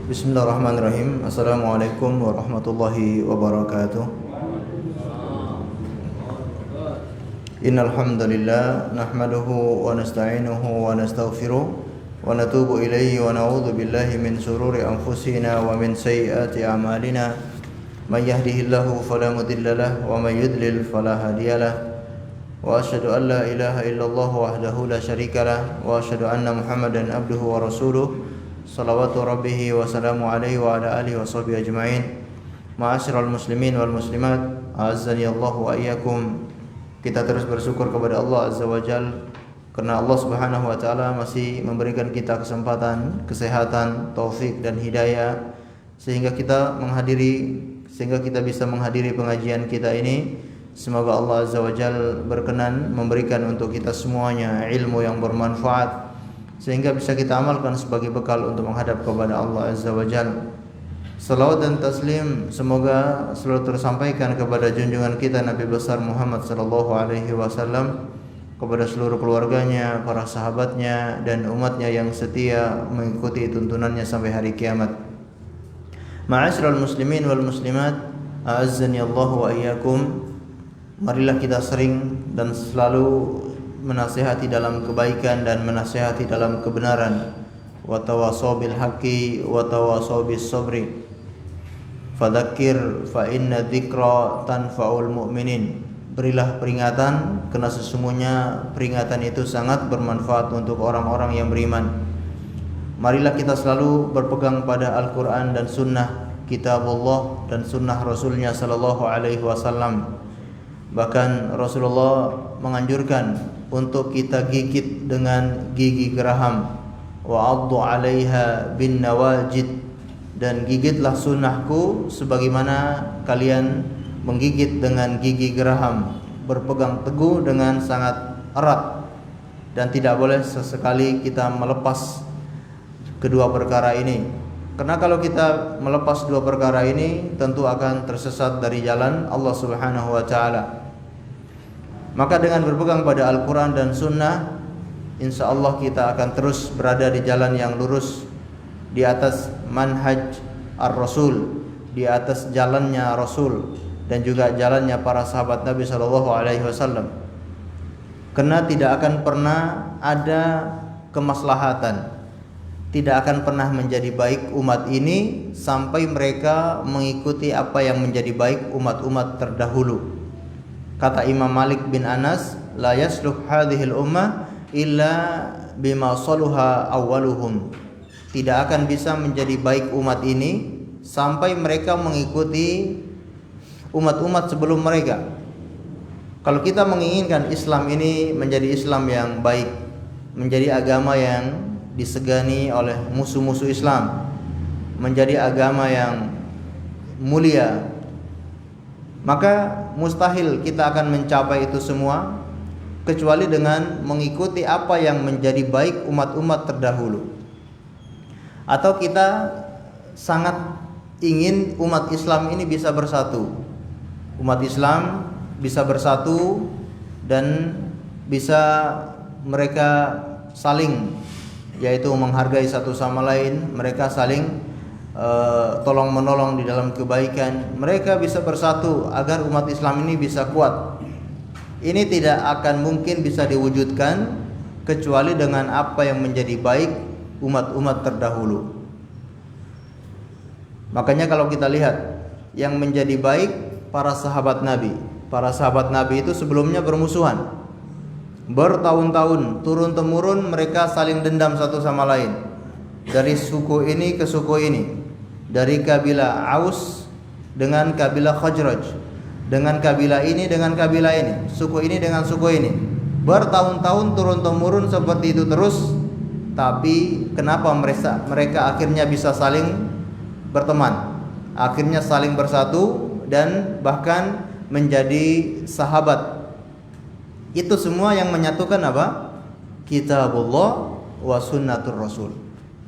Bismillahirrahmanirrahim. Assalamualaikum warahmatullahi wabarakatuh. Innal hamdalillah nahmaduhu wa nasta'inuhu wa nastaghfiruh wa natubu ilayhi wa na'udzu billahi min shururi anfusina wa min sayyiati a'malina. May yahdihillahu fala mudilla lahu wa may yudlil fala hadiya lahu. Wa asyhadu an la ilaha illallah wahdahu la syarika lahu wa asyhadu anna Muhammadan abduhu wa rasuluh. Salawatu rabbihi wa salamu alaihi wa ala alihi wa sahbihi ajma'in. Ma'asyiral muslimin wal muslimat, a'azzani Allah wa iyyakum. Kita terus bersyukur kepada Allah Azza wa Jal karena Allah Subhanahu wa taala masih memberikan kita kesempatan, kesehatan, taufik dan hidayah sehingga kita bisa menghadiri pengajian kita ini. Semoga Allah Azza wa Jal berkenan memberikan untuk kita semuanya ilmu yang bermanfaat sehingga bisa kita amalkan sebagai bekal untuk menghadap kepada Allah Azza wa Jalla. Salawat dan taslim semoga selalu tersampaikan kepada junjungan kita Nabi besar Muhammad sallallahu alaihi wasallam, kepada seluruh keluarganya, para sahabatnya dan umatnya yang setia mengikuti tuntunannya sampai hari kiamat. Ma'asyiral muslimin wal muslimat, a'azzani Allah wa iyyakum. Marilah kita sering dan selalu menasihati dalam kebaikan dan menasihati dalam kebenaran. Wa tawasaw bil haqqi wa tawasaw bis sabri. Fadzakir fa inna dzikra tanfa'ul mu'minin. Berilah peringatan karena sesungguhnya peringatan itu sangat bermanfaat untuk orang-orang yang beriman. Marilah kita selalu berpegang pada Al-Qur'an dan sunnah kitabullah dan sunnah Rasulnya sallallahu alaihi wasallam. Bahkan Rasulullah menganjurkan untuk kita gigit dengan gigi geraham, wa 'addu 'alaiha bin nawajid, dan gigitlah sunnahku sebagaimana kalian menggigit dengan gigi geraham, berpegang teguh dengan sangat erat, dan tidak boleh sesekali kita melepas kedua perkara ini. Karena kalau kita melepas dua perkara ini tentu akan tersesat dari jalan Allah Subhanahu wa taala. Maka dengan berpegang pada Al-Quran dan Sunnah, insya Allah kita akan terus berada di jalan yang lurus, di atas manhaj ar-Rasul, di atas jalannya Rasul dan juga jalannya para sahabat Nabi SAW. Karena tidak akan pernah ada kemaslahatan, tidak akan pernah menjadi baik umat ini sampai mereka mengikuti apa yang menjadi baik umat-umat terdahulu. Kata Imam Malik bin Anas, la yasluh hadhil ummah illa bima saluha awwaluhum. Tidak akan bisa menjadi baik umat ini sampai mereka mengikuti umat-umat sebelum mereka. Kalau kita menginginkan Islam ini menjadi Islam yang baik, menjadi agama yang disegani oleh musuh-musuh Islam, menjadi agama yang mulia, maka mustahil kita akan mencapai itu semua kecuali dengan mengikuti apa yang menjadi baik umat-umat terdahulu. Atau kita sangat ingin umat Islam ini bisa bersatu. Umat Islam bisa bersatu dan bisa mereka saling, yaitu menghargai satu sama lain, mereka saling tolong menolong di dalam kebaikan, mereka bisa bersatu agar umat Islam ini bisa kuat. Ini tidak akan mungkin bisa diwujudkan kecuali dengan apa yang menjadi baik umat-umat terdahulu. Makanya kalau kita lihat yang menjadi baik para sahabat Nabi. Para sahabat Nabi itu sebelumnya bermusuhan, bertahun-tahun turun temurun mereka saling dendam satu sama lain, dari suku ini ke suku ini, dari kabilah Aus dengan kabilah Khazraj, dengan kabilah ini dengan kabilah ini, suku ini dengan suku ini, bertahun-tahun turun temurun seperti itu terus. Tapi kenapa mereka akhirnya bisa saling berteman, akhirnya saling bersatu dan bahkan menjadi sahabat? Itu semua yang menyatukan apa? Kitabullah wa sunnatur Rasul.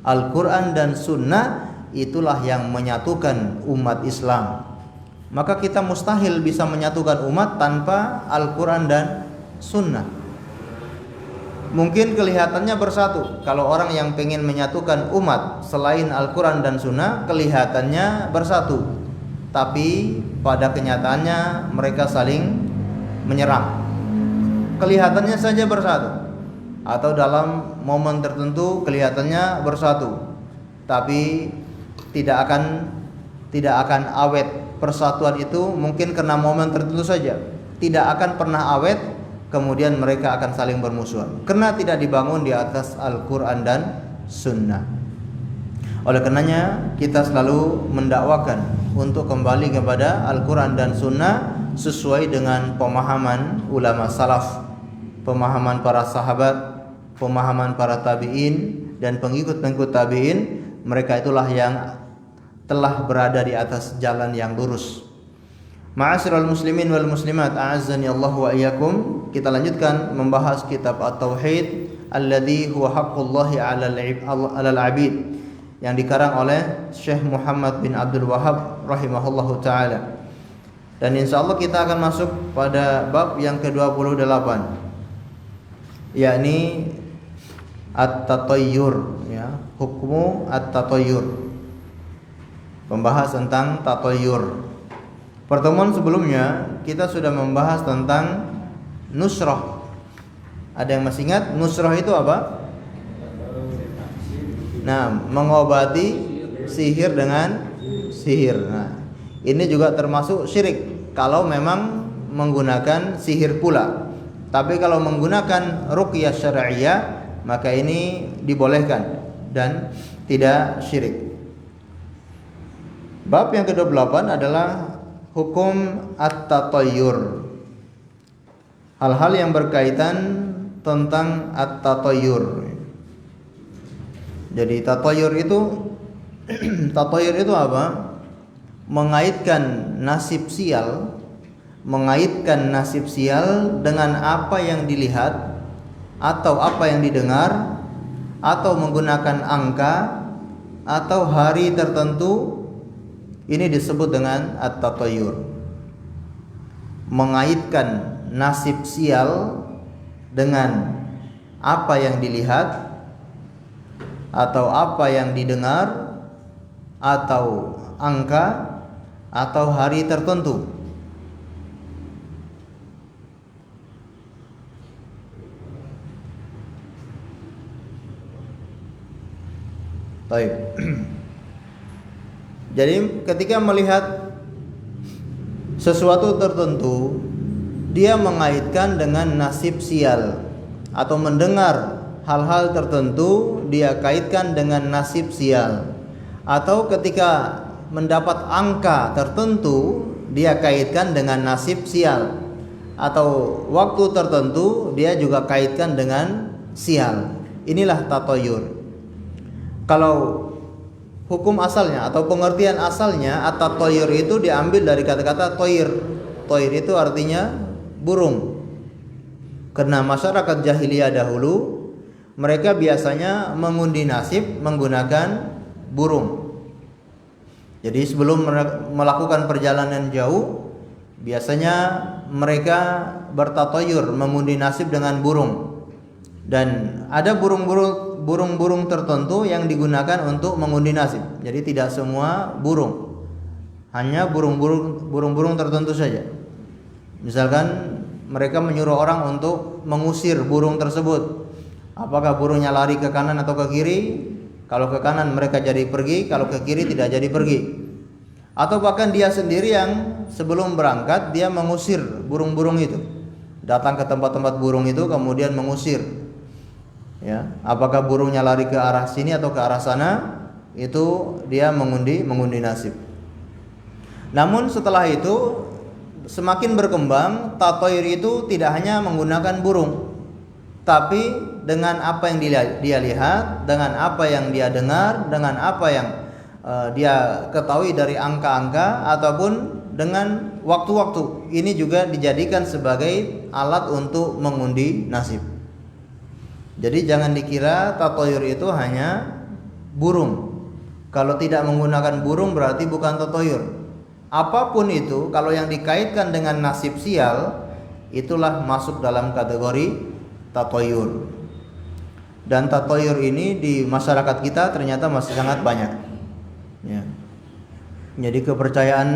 Al-Quran dan Sunnah itulah yang menyatukan umat Islam. Maka kita mustahil bisa menyatukan umat tanpa Al-Quran dan Sunnah. mungkin kelihatannya bersatu. Kalau orang yang pengen menyatukan umat selain Al-Quran dan Sunnah, kelihatannya bersatu, tapi pada kenyataannya mereka saling menyerang. Kelihatannya saja bersatu, atau dalam momen tertentu kelihatannya bersatu, tapi tidak akan awet. Persatuan itu mungkin karena momen tertentu saja, tidak akan pernah awet. Kemudian mereka akan saling bermusuhan karena tidak dibangun di atas Al-Quran dan Sunnah. Oleh karenanya kita selalu mendakwakan untuk kembali kepada Al-Quran dan Sunnah sesuai dengan pemahaman ulama salaf, pemahaman para sahabat, pemahaman para tabi'in dan pengikut-pengikut tabi'in. Mereka itulah yang telah berada di atas jalan yang lurus. Ma'asyiral muslimin wal muslimat, a'azzani Allah wa iyyakum. Kita lanjutkan membahas kitab At-Tauhid alladzi huwa haqqullahi 'alal 'abid, yang dikarang oleh Syekh Muhammad bin Abdul Wahhab rahimahullahu taala. Dan insyaallah kita akan masuk pada bab yang ke-28, yakni at-tatayyur, ya, hukmu at-tatayyur. Membahas tentang tatayyur. Pertemuan sebelumnya kita sudah membahas tentang nusrah. Ada yang masih ingat nusrah itu apa? Nah, mengobati sihir dengan sihir. Nah, ini juga termasuk syirik kalau memang menggunakan sihir pula. Tapi kalau menggunakan ruqyah syar'iyyah, maka ini dibolehkan dan tidak syirik. Bab yang ke-28 adalah hukum at-tatayyur. Hal-hal yang berkaitan tentang at-tatayyur. Jadi tatayyur itu apa? Mengaitkan nasib sial dengan apa yang dilihat atau apa yang didengar, atau menggunakan angka atau hari tertentu. Ini disebut dengan at-tatayyur. Mengaitkan nasib sial dengan apa yang dilihat atau apa yang didengar atau angka atau hari tertentu. Baik. Jadi ketika melihat sesuatu tertentu, dia mengaitkan dengan nasib sial, atau mendengar hal-hal tertentu dia kaitkan dengan nasib sial, atau ketika mendapat angka tertentu dia kaitkan dengan nasib sial, atau waktu tertentu dia juga kaitkan dengan sial. Inilah tatayyur. Kalau hukum asalnya atau pengertian asalnya, at-tatayyur itu diambil dari kata-kata toir. Toir itu artinya burung. Karena masyarakat jahiliyah dahulu mereka biasanya mengundi nasib menggunakan burung. Jadi sebelum melakukan perjalanan jauh, biasanya mereka bertatoyur, mengundi nasib dengan burung. Dan ada burung-burung tertentu yang digunakan untuk mengundi nasib. Jadi tidak semua burung, hanya burung-burung tertentu saja. Misalkan mereka menyuruh orang untuk mengusir burung tersebut. Apakah burungnya lari ke kanan atau ke kiri? Kalau ke kanan mereka jadi pergi, kalau ke kiri tidak jadi pergi. Atau bahkan dia sendiri yang sebelum berangkat dia mengusir burung-burung itu. Datang ke tempat-tempat burung itu kemudian mengusir. Ya, apakah burungnya lari ke arah sini atau ke arah sana, itu dia mengundi nasib. Namun setelah itu semakin berkembang, tatayyur itu tidak hanya menggunakan burung, tapi dengan apa yang dia lihat, dengan apa yang dia dengar, dengan apa yang dia ketahui dari angka-angka, ataupun dengan waktu-waktu. Ini juga dijadikan sebagai alat untuk mengundi nasib. Jadi jangan dikira tatayyur itu hanya burung. Kalau tidak menggunakan burung berarti bukan tatayyur. Apapun itu, kalau yang dikaitkan dengan nasib sial, itulah masuk dalam kategori tatayyur. Dan tatoyur ini di masyarakat kita ternyata masih sangat banyak. Ya. Jadi kepercayaan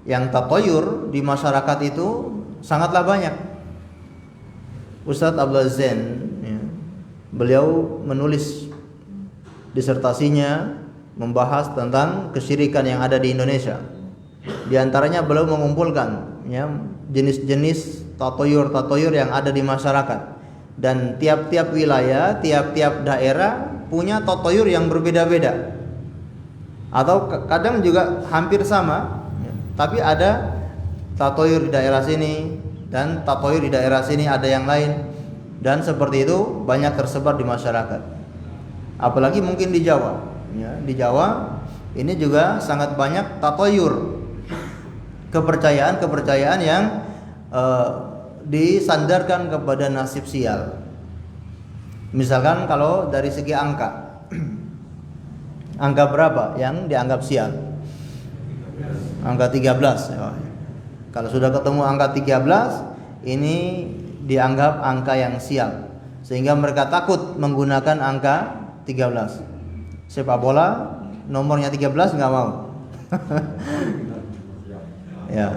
yang tatoyur di masyarakat itu sangatlah banyak. Ustadz Abdul Zain, ya, beliau menulis disertasinya membahas tentang kesyirikan yang ada di Indonesia. Di antaranya beliau mengumpulkan ya, jenis-jenis tatoyur yang ada di masyarakat. Dan tiap-tiap wilayah, tiap-tiap daerah punya tatoyur yang berbeda-beda. Atau kadang juga hampir sama, ya. Tapi ada tatoyur di daerah sini dan tatoyur di daerah sini ada yang lain. Dan seperti itu banyak tersebar di masyarakat. Apalagi mungkin di Jawa, ya. Di Jawa ini juga sangat banyak tatoyur, kepercayaan yang disandarkan kepada nasib sial. Misalkan kalau dari segi angka, angka berapa yang dianggap sial? Angka 13. Kalau sudah ketemu angka 13, ini dianggap angka yang sial, sehingga mereka takut menggunakan angka 13. Sepak bola nomornya 13 nggak mau. Ya.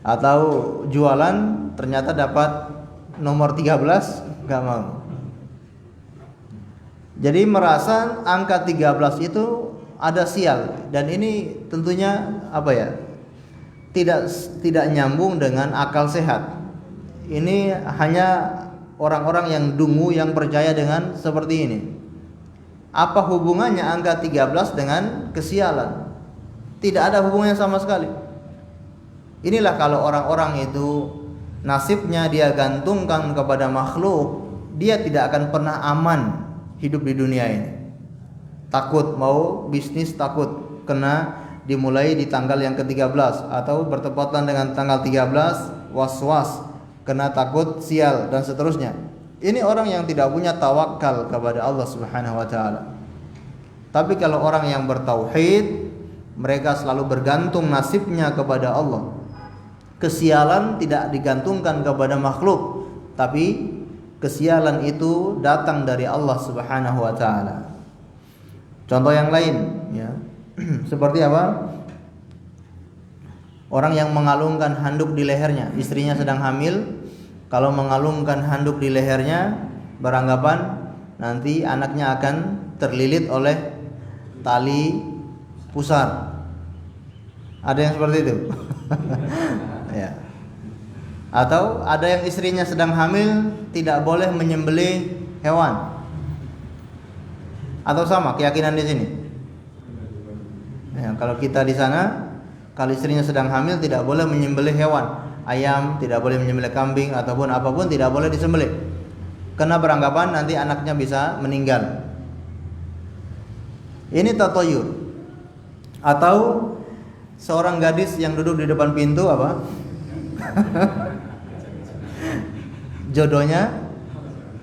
Atau jualan ternyata dapat nomor 13 nggak mau. Jadi merasa angka 13 itu ada sial, dan ini tentunya tidak nyambung dengan akal sehat. Ini hanya orang-orang yang dungu yang percaya dengan seperti ini. Apa hubungannya angka 13 dengan kesialan? Tidak ada hubungannya sama sekali. Inilah kalau orang-orang itu nasibnya dia gantungkan kepada makhluk, dia tidak akan pernah aman hidup di dunia ini. Takut mau bisnis, takut kena dimulai di tanggal yang ke-13 atau bertepatan dengan tanggal 13 was-was, kena takut sial dan seterusnya. Ini orang yang tidak punya tawakal kepada Allah Subhanahu wa taala. Tapi kalau orang yang bertauhid, mereka selalu bergantung nasibnya kepada Allah. Kesialan tidak digantungkan kepada makhluk, tapi kesialan itu datang dari Allah Subhanahu wa taala. Contoh yang lain, ya. Seperti apa? Orang yang mengalungkan handuk di lehernya, istrinya sedang hamil, kalau mengalungkan handuk di lehernya, beranggapan nanti anaknya akan terlilit oleh tali pusar. Ada yang seperti itu. Ya. Atau ada yang istrinya sedang hamil tidak boleh menyembelih hewan. Atau sama keyakinan di sini. Ya, kalau kita di sana, kalau istrinya sedang hamil tidak boleh menyembelih hewan, ayam tidak boleh menyembelih kambing ataupun apapun tidak boleh disembelih. Karena beranggapan nanti anaknya bisa meninggal. Ini tatoyur. Atau seorang gadis yang duduk di depan pintu apa? Jodohnya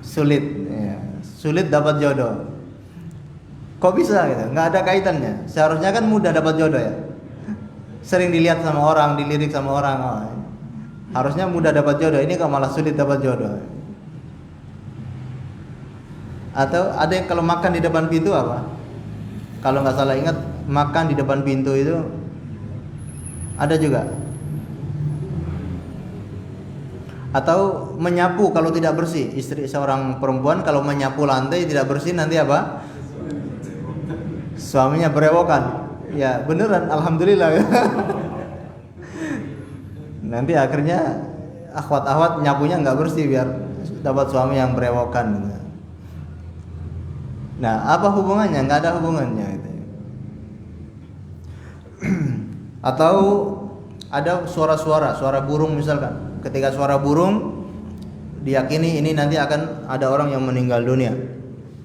sulit, ya. Sulit dapat jodoh. Kok bisa gitu? Nggak ada kaitannya. Seharusnya kan mudah dapat jodoh ya. Sering dilihat sama orang, dilirik sama orang. Oh, harusnya mudah dapat jodoh. Ini kok malah sulit dapat jodoh. Atau ada yang kalau makan di depan pintu apa? Kalau nggak salah ingat, makan di depan pintu itu ada juga. Atau menyapu kalau tidak bersih. Istri seorang perempuan kalau menyapu lantai tidak bersih, nanti apa? Suaminya berewokan. Ya beneran, alhamdulillah. Nanti akhirnya akhwat-akhwat nyapunya nggak bersih biar dapat suami yang berewokan. Nah, apa hubungannya? Nggak ada hubungannya gitu. Atau ada suara burung misalkan. Ketika suara burung, diyakini ini nanti akan ada orang yang meninggal dunia.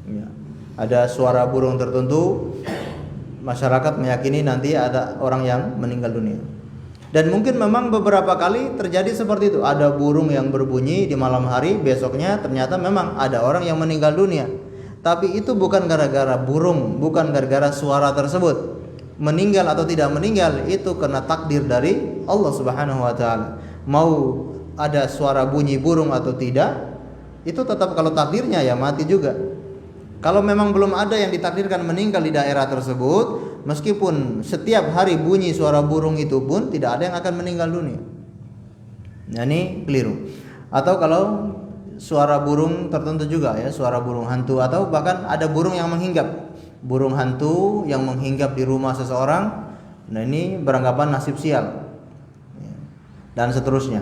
Ya. Ada suara burung tertentu, masyarakat meyakini nanti ada orang yang meninggal dunia. Dan mungkin memang beberapa kali terjadi seperti itu. Ada burung yang berbunyi di malam hari, besoknya ternyata memang ada orang yang meninggal dunia. Tapi itu bukan gara-gara burung, bukan gara-gara suara tersebut. Meninggal atau tidak meninggal itu karena takdir dari Allah Subhanahu wa taala. Mau ada suara bunyi burung atau tidak, itu tetap kalau takdirnya ya mati juga. Kalau memang belum ada yang ditakdirkan meninggal di daerah tersebut, meskipun setiap hari bunyi suara burung itu pun tidak ada yang akan meninggal dunia. Nah, ini keliru. Atau kalau suara burung tertentu juga ya, suara burung hantu, atau bahkan ada burung yang menghinggap, burung hantu yang menghinggap di rumah seseorang. Nah, ini beranggapan nasib sial dan seterusnya.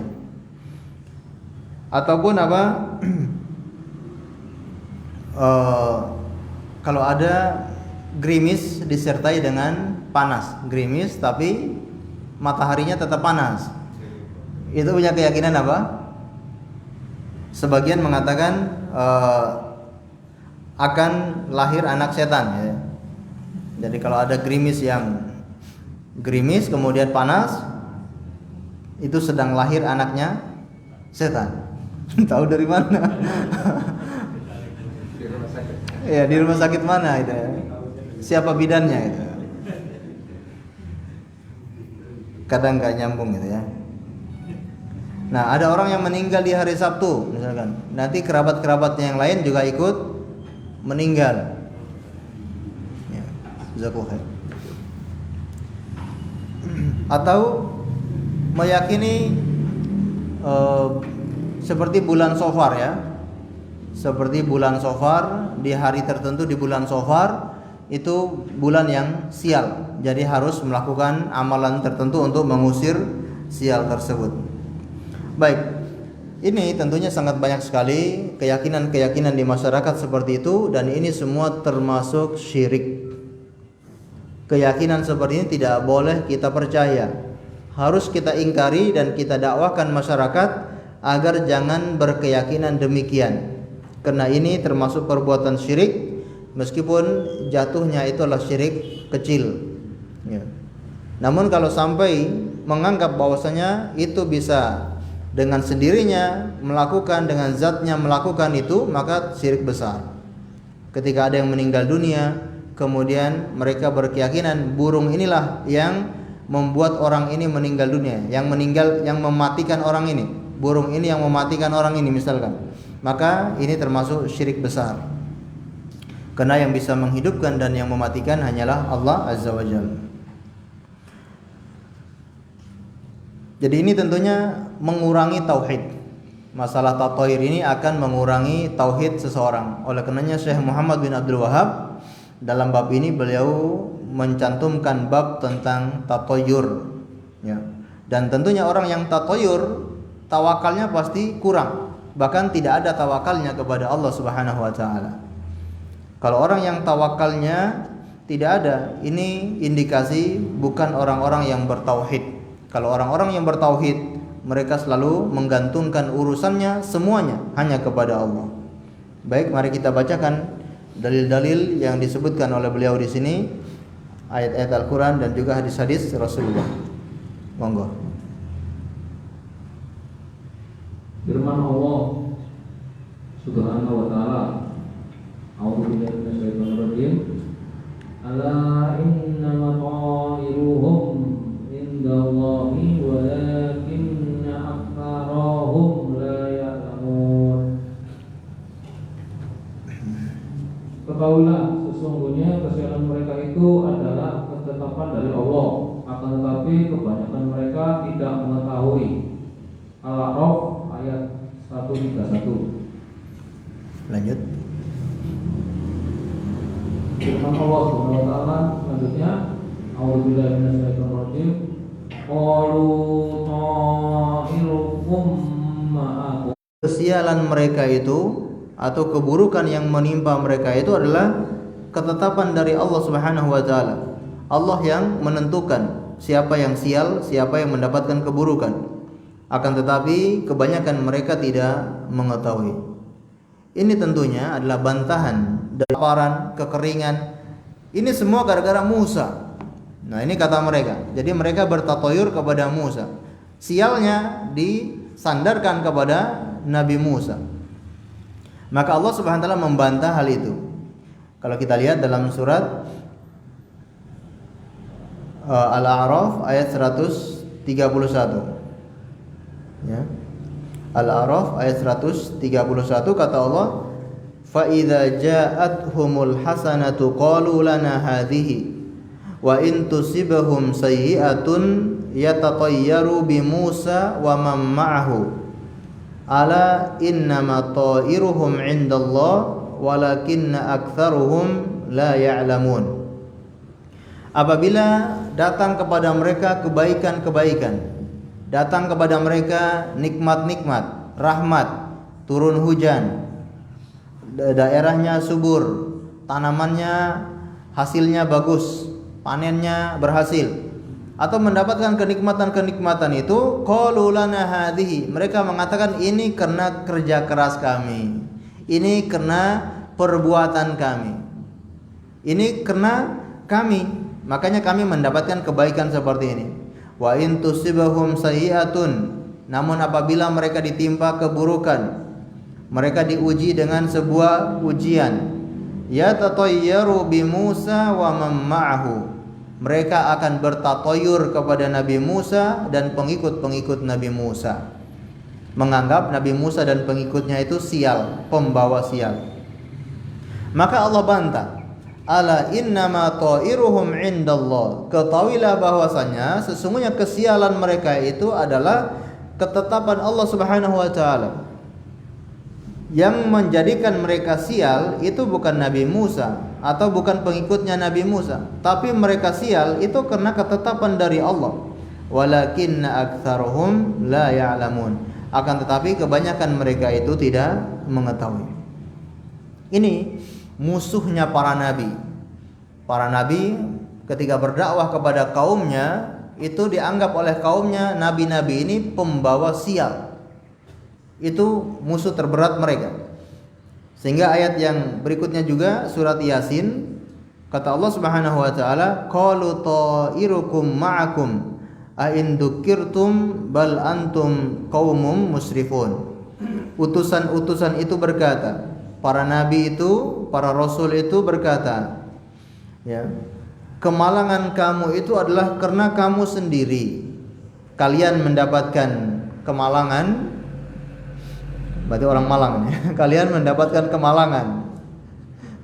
Ataupun apa? Kalau ada gerimis disertai dengan panas, gerimis tapi mataharinya tetap panas, itu punya keyakinan apa? Sebagian mengatakan akan lahir anak setan ya. Jadi kalau ada gerimis kemudian panas, itu sedang lahir anaknya setan. Tahu dari mana? Ya, di rumah sakit mana itu? Siapa bidannya itu? Kadang nggak nyambung gitu ya. Nah, ada orang yang meninggal di hari Sabtu misalkan, nanti kerabat-kerabatnya yang lain juga ikut meninggal. Ya, jazakallahu khair. Atau meyakini seperti bulan Safar ya. Seperti bulan Safar, di hari tertentu di bulan Safar itu bulan yang sial. Jadi harus melakukan amalan tertentu untuk mengusir sial tersebut. Baik. Ini tentunya sangat banyak sekali keyakinan-keyakinan di masyarakat seperti itu, dan ini semua termasuk syirik. Keyakinan seperti ini tidak boleh kita percaya. Harus kita ingkari dan kita dakwahkan masyarakat agar jangan berkeyakinan demikian. Karena ini termasuk perbuatan syirik, meskipun jatuhnya itu adalah syirik kecil ya. Namun kalau sampai menganggap bahwasanya itu bisa dengan sendirinya melakukan, dengan zatnya melakukan itu, maka syirik besar. Ketika ada yang meninggal dunia, kemudian mereka berkeyakinan burung inilah yang membuat orang ini meninggal dunia, yang mematikan orang ini, burung ini yang mematikan orang ini misalkan, maka ini termasuk syirik besar. Karena yang bisa menghidupkan dan yang mematikan hanyalah Allah Azza wa Jalla. Jadi ini tentunya mengurangi tauhid. Masalah tatoir ini akan mengurangi tauhid seseorang. Oleh karenanya Syekh Muhammad bin Abdul Wahab dalam bab ini beliau mencantumkan bab tentang tatoyur ya. Dan tentunya orang yang tatoyur, tawakalnya pasti kurang, bahkan tidak ada tawakalnya kepada Allah Subhanahu wa taala. Kalau orang yang tawakalnya tidak ada, ini indikasi bukan orang-orang yang bertauhid. Kalau orang-orang yang bertauhid, mereka selalu menggantungkan urusannya semuanya hanya kepada Allah. Baik, mari kita bacakan dalil-dalil yang disebutkan oleh beliau di sini, ayat-ayat Al-Qur'an dan juga hadis-hadis Rasulullah. Monggo. Firman Allah Subhanahu wa taala, A'udzubillahi minasyaitonir rajim. Ala innama ta'iruhum indallahi walakinna aktsarahum la ya'lamun. Ketahuilah sesungguhnya kesialan mereka itu adalah ketetapan dari Allah, akan tetapi kebanyakan mereka tidak mengetahui. Al-A'raf ayat 131. Lanjut. Firman Allah Subhanahu wa taala selanjutnya, A'udzubillahi minasyaitonir rajim. Qalu ta'irukum ma'akum. Kesialan mereka itu atau keburukan yang menimpa mereka itu adalah ketetapan dari Allah Subhanahu wa taala. Allah yang menentukan siapa yang sial, siapa yang mendapatkan keburukan. Akan tetapi kebanyakan mereka tidak mengetahui. Ini tentunya adalah bantahan dan kelaparan, kekeringan. Ini semua gara-gara Musa. Nah, ini kata mereka. Jadi mereka bertatoyur kepada Musa. Sialnya disandarkan kepada Nabi Musa. Maka Allah Subhanahu wa taala membantah hal itu. Kalau kita lihat dalam surat Al-A'raf ayat 131. Ya. Al-A'raf ayat 131 kata Allah, fa idza ja'atuhumul hasanatu qalu lana hadhihi wa in tusibhum sayyi'atun yatatayyaru bi Musa wa man ma'ahu ala innama ta'iruhum 'indallah walakinna aktsaruhum la ya'lamun. Apabila datang kepada mereka kebaikan-kebaikan, datang kepada mereka nikmat-nikmat, rahmat, turun hujan, daerahnya subur, tanamannya hasilnya bagus, panennya berhasil, atau mendapatkan kenikmatan-kenikmatan itu, qalu lana hadhihi, mereka mengatakan ini karena kerja keras kami, ini karena perbuatan kami, ini karena kami, makanya kami mendapatkan kebaikan seperti ini. Wa in tusibahum sayyi'atun, namun apabila mereka ditimpa keburukan, mereka diuji dengan sebuah ujian, yatatayyaru bi Musa wa man ma'ahu, mereka akan bertatoyur kepada Nabi Musa dan pengikut-pengikut Nabi Musa, menganggap Nabi Musa dan pengikutnya itu sial, pembawa sial. Maka Allah bantah, ala innama ta'iruhum indallah, ketahuilah bahwasanya sesungguhnya kesialan mereka itu adalah ketetapan Allah Subhanahu wa taala. Yang menjadikan mereka sial itu bukan Nabi Musa atau bukan pengikutnya Nabi Musa, tapi mereka sial itu karena ketetapan dari Allah. Walakinna aktsaruhum la ya'lamun, akan tetapi kebanyakan mereka itu tidak mengetahui. Ini musuhnya para nabi. Para nabi ketika berdakwah kepada kaumnya itu dianggap oleh kaumnya nabi-nabi ini pembawa sial. Itu musuh terberat mereka. Sehingga ayat yang berikutnya juga surat Yasin, kata Allah Subhanahu wa taala, qalu ta'irukum ma'akum a in dzukirtum bal antum qaumum musrifun. Utusan-utusan itu berkata, para nabi itu, para rasul itu berkata, ya, kemalangan kamu itu adalah karena kamu sendiri. Kalian mendapatkan kemalangan, berarti orang Malang ya. Kalian mendapatkan kemalangan.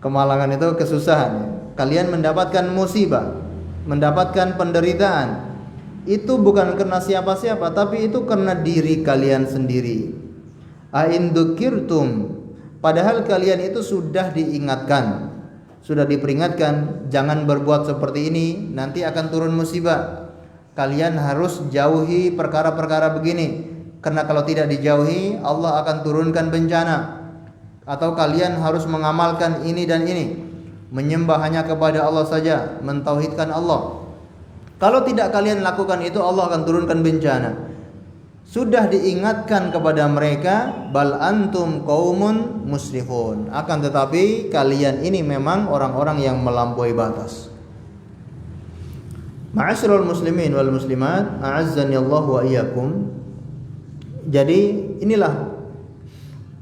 Kemalangan itu kesusahan ya. Kalian mendapatkan musibah, mendapatkan penderitaan. Itu bukan karena siapa-siapa, tapi itu karena diri kalian sendiri. Ain dzukirtum, padahal kalian itu sudah diingatkan, sudah diperingatkan, jangan berbuat seperti ini, nanti akan turun musibah. Kalian harus jauhi perkara-perkara begini, karena kalau tidak dijauhi Allah akan turunkan bencana. Atau kalian harus mengamalkan ini dan ini, menyembah hanya kepada Allah saja, mentauhidkan Allah. Kalau tidak kalian lakukan itu, Allah akan turunkan bencana. Sudah diingatkan kepada mereka, bal antum qaumun musrifun, akan tetapi kalian ini memang orang-orang yang melampaui batas. Ma'asyiral muslimin wal muslimat, a'azzani Allah wa iyyakum. Jadi inilah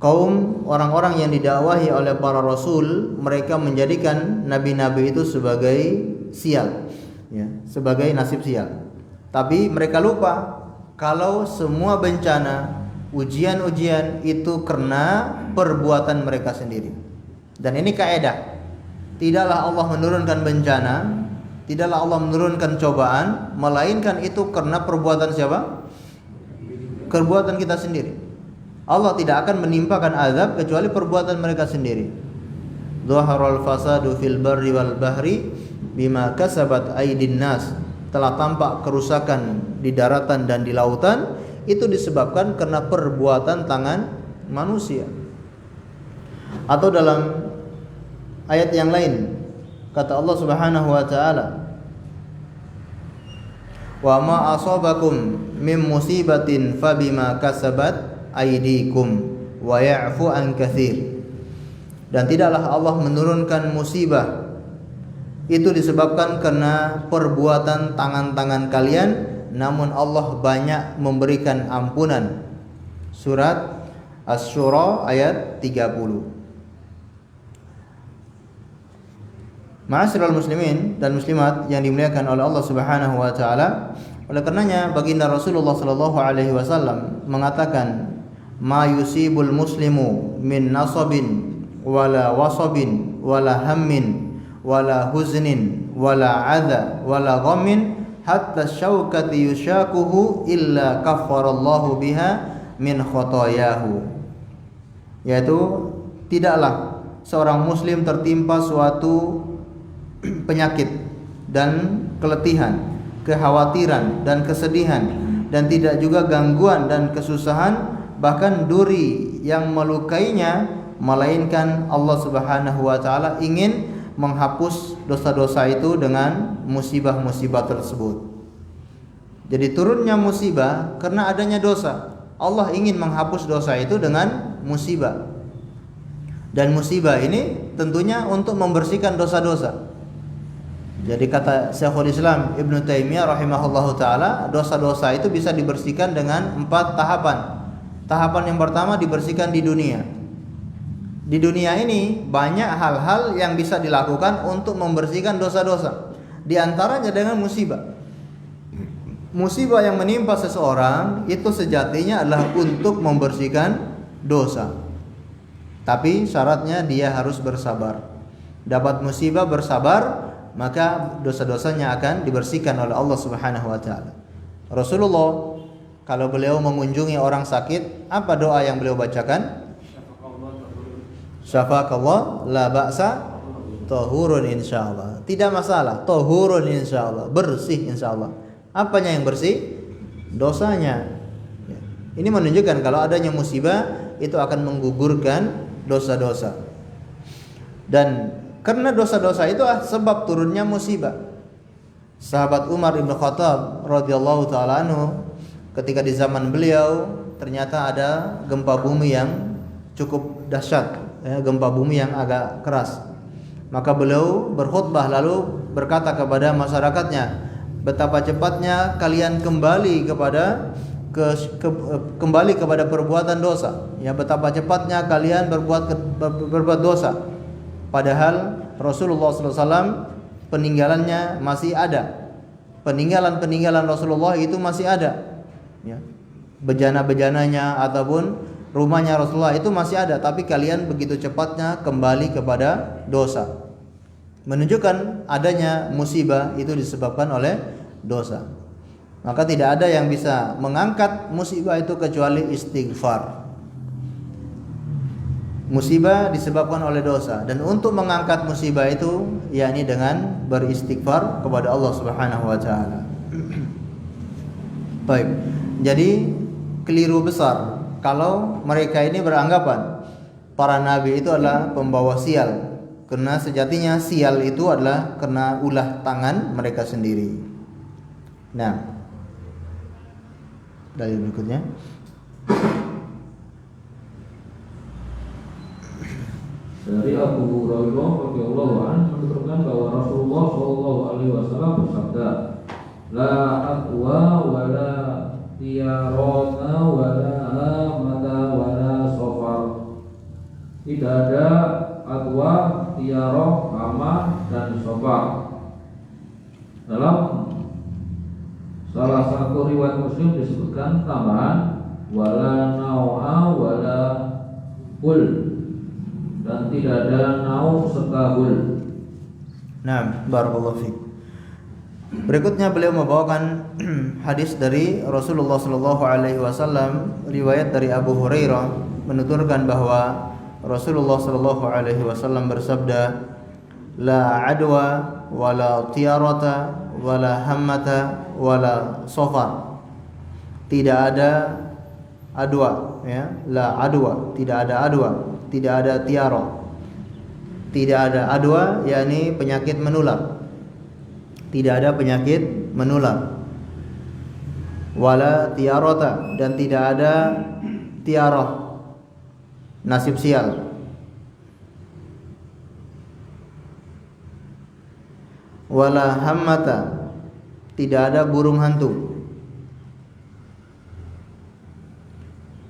kaum orang-orang yang didakwahi oleh para rasul, mereka menjadikan nabi-nabi itu sebagai sial, ya, sebagai nasib sial. Tapi mereka lupa kalau semua bencana, ujian-ujian itu karena perbuatan mereka sendiri. Dan ini kaidah. Tidaklah Allah menurunkan bencana, tidaklah Allah menurunkan cobaan, melainkan itu karena perbuatan siapa? Perbuatan kita sendiri. Allah tidak akan menimpakan azab kecuali perbuatan mereka sendiri. Dhaharal fasadu fil barri wal bahri bima kasabat aydin nas. Telah tampak kerusakan di daratan dan di lautan, itu disebabkan karena perbuatan tangan manusia. Atau dalam ayat yang lain kata Allah Subhanahu wa taala, wa ma asabakum min musibatin fabima kasabat aydikum wa ya'fu an katsir. Dan tidaklah Allah menurunkan musibah itu disebabkan karena perbuatan tangan-tangan kalian, namun Allah banyak memberikan ampunan. Surat Asy-Syura ayat 30. Ma'asyiral muslimin dan muslimat yang dimuliakan oleh Allah Subhanahu wa taala, oleh karenanya baginda Rasulullah sallallahu alaihi wasallam mengatakan, ma yusibul muslimu min nasabin wala wasabin wala hammin wala huznin wala adha wala ghammin hatta syaukati yushakuhu illa kaffarallahu biha min khotoyahu. Yaitu tidaklah seorang muslim tertimpa suatu penyakit dan keletihan, kekhawatiran dan kesedihan, dan tidak juga gangguan dan kesusahan, bahkan duri yang melukainya, melainkan Allah Subhanahu wa taala ingin menghapus dosa-dosa itu dengan musibah-musibah tersebut. Jadi turunnya musibah karena adanya dosa. Allah ingin menghapus dosa itu dengan musibah. Dan musibah ini tentunya untuk membersihkan dosa-dosa. Jadi kata Syekhul Islam Ibnu Taimiyah rahimahullahu taala, dosa-dosa itu bisa dibersihkan dengan 4 tahapan. Tahapan yang pertama dibersihkan di dunia. Di dunia ini banyak hal-hal yang bisa dilakukan untuk membersihkan dosa-dosa. Di antaranya dengan musibah. Musibah yang menimpa seseorang itu sejatinya adalah untuk membersihkan dosa. Tapi syaratnya dia harus bersabar. Dapat musibah bersabar, maka dosa-dosanya akan dibersihkan oleh Allah Subhanahu wa taala. Rasulullah kalau beliau mengunjungi orang sakit, apa doa yang beliau bacakan? Syafakallah la ba'sa tahurun insyaallah. Tidak masalah, tahurun insyaallah, bersih insyaallah. Apanya yang bersih? Dosanya. Ini menunjukkan kalau adanya musibah itu akan menggugurkan dosa-dosa. Dan karena dosa-dosa itu sebab turunnya musibah. Sahabat Umar bin Khattab radhiyallahu taala anhu, ketika di zaman beliau ternyata ada gempa bumi yang cukup dahsyat, gempa bumi yang agak keras. Maka beliau berkhutbah lalu berkata kepada masyarakatnya, betapa cepatnya kalian kembali kepada perbuatan dosa. Ya, betapa cepatnya kalian berbuat dosa. Padahal Rasulullah SAW peninggalannya masih ada. Peninggalan Rasulullah itu masih ada. Ya. Bejana-bejananya ataupun rumahnya Rasulullah itu masih ada, tapi kalian begitu cepatnya kembali kepada dosa. Menunjukkan adanya musibah itu disebabkan oleh dosa. Maka tidak ada yang bisa mengangkat musibah itu kecuali istighfar. Musibah disebabkan oleh dosa, dan untuk mengangkat musibah itu yakni dengan beristighfar kepada Allah Subhanahu wa taala. Baik. Jadi keliru besar kalau mereka ini beranggapan para nabi itu adalah pembawa sial, karena sejatinya sial itu adalah karena ulah tangan mereka sendiri. Nah, dalil berikutnya. Dari Abu Hurairah radhiyallahu anhu menuturkan bahwa Rasulullah sallallahu alaihi wasallam bersabda, la aqwa wa la tiyarata wa la hamata wa la safar. Tidak ada aqwa, tiyarah, hama dan safar. Dalam salah satu riwayat Muslim disebutkan tambahan wala nau'a wala ul, dan tidak ada nau serta bul. Nah, barakallahu fiik. Berikutnya beliau membawakan hadis dari Rasulullah sallallahu alaihi wasallam, riwayat dari Abu Hurairah menuturkan bahwa Rasulullah sallallahu alaihi wasallam bersabda, la adwa wala tiyarata wala hammata wala safar. Tidak ada adwa, ya, la adwa, tidak ada adwa, tidak ada tiara, tidak ada adwa, yakni penyakit menular. Tidak ada penyakit menular. Wala tiarata, dan tidak ada tiara, nasib sial. Wala hammata, tidak ada burung hantu.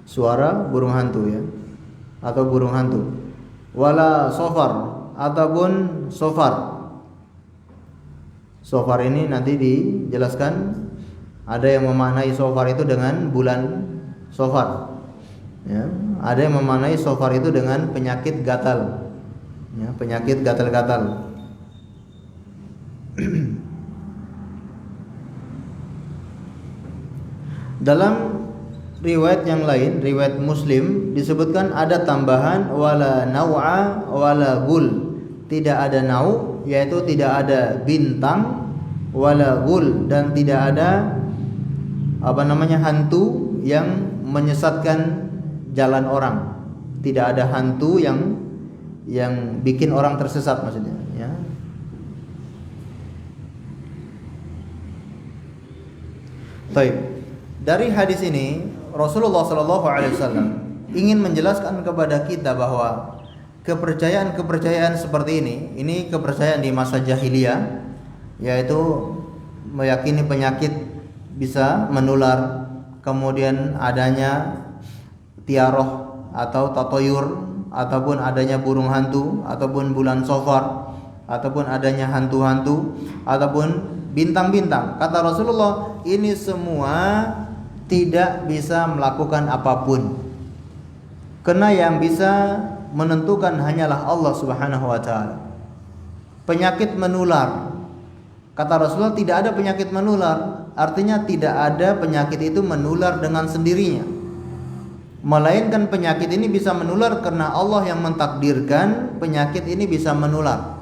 Suara burung hantu, ya, atau burung hantu. Wala sofar, ataupun sofar. Sofar ini nanti dijelaskan, ada yang memaknai sofar itu dengan bulan sofar. Ya, ada yang memaknai sofar itu dengan penyakit gatal. Ya, penyakit gatal-gatal. Dalam riwayat yang lain, riwayat Muslim, disebutkan ada tambahan wala nau'a wala gul. Tidak ada nau, yaitu tidak ada bintang, wala gul, dan tidak ada hantu yang menyesatkan jalan orang. Tidak ada hantu yang bikin orang tersesat maksudnya, ya. Baik. Dari hadis ini Rasulullah SAW ingin menjelaskan kepada kita bahwa kepercayaan-kepercayaan seperti ini kepercayaan di masa jahiliyah, yaitu meyakini penyakit bisa menular, kemudian adanya tiaroh atau tatoyur, ataupun adanya burung hantu, ataupun bulan Safar, ataupun adanya hantu-hantu, ataupun bintang-bintang. Kata Rasulullah, ini semua tidak bisa melakukan apapun, karena yang bisa menentukan hanyalah Allah Subhanahu wa ta'ala. Penyakit menular, kata Rasulullah, tidak ada penyakit menular. Artinya tidak ada penyakit itu menular dengan sendirinya, melainkan penyakit ini bisa menular karena Allah yang mentakdirkan penyakit ini bisa menular.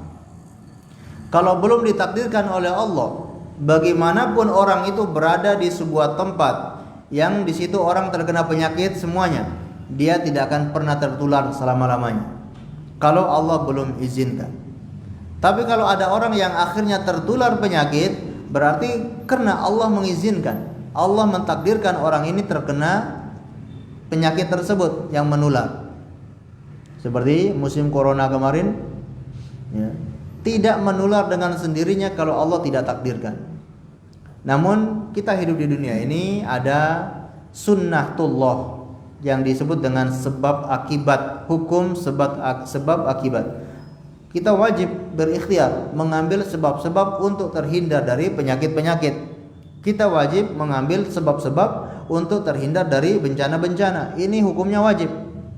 Kalau belum ditakdirkan oleh Allah, bagaimanapun orang itu berada di sebuah tempat yang di situ orang terkena penyakit semuanya, dia tidak akan pernah tertular selama-lamanya kalau Allah belum izinkan. Tapi kalau ada orang yang akhirnya tertular penyakit, berarti karena Allah mengizinkan, Allah mentakdirkan orang ini terkena penyakit tersebut yang menular. Seperti musim corona kemarin, ya, tidak menular dengan sendirinya kalau Allah tidak takdirkan. Namun kita hidup di dunia ini ada sunnatullah yang disebut dengan sebab akibat, hukum sebab akibat. Kita wajib berikhtiar mengambil sebab-sebab untuk terhindar dari penyakit-penyakit. Kita wajib mengambil sebab-sebab untuk terhindar dari bencana-bencana. Ini hukumnya wajib,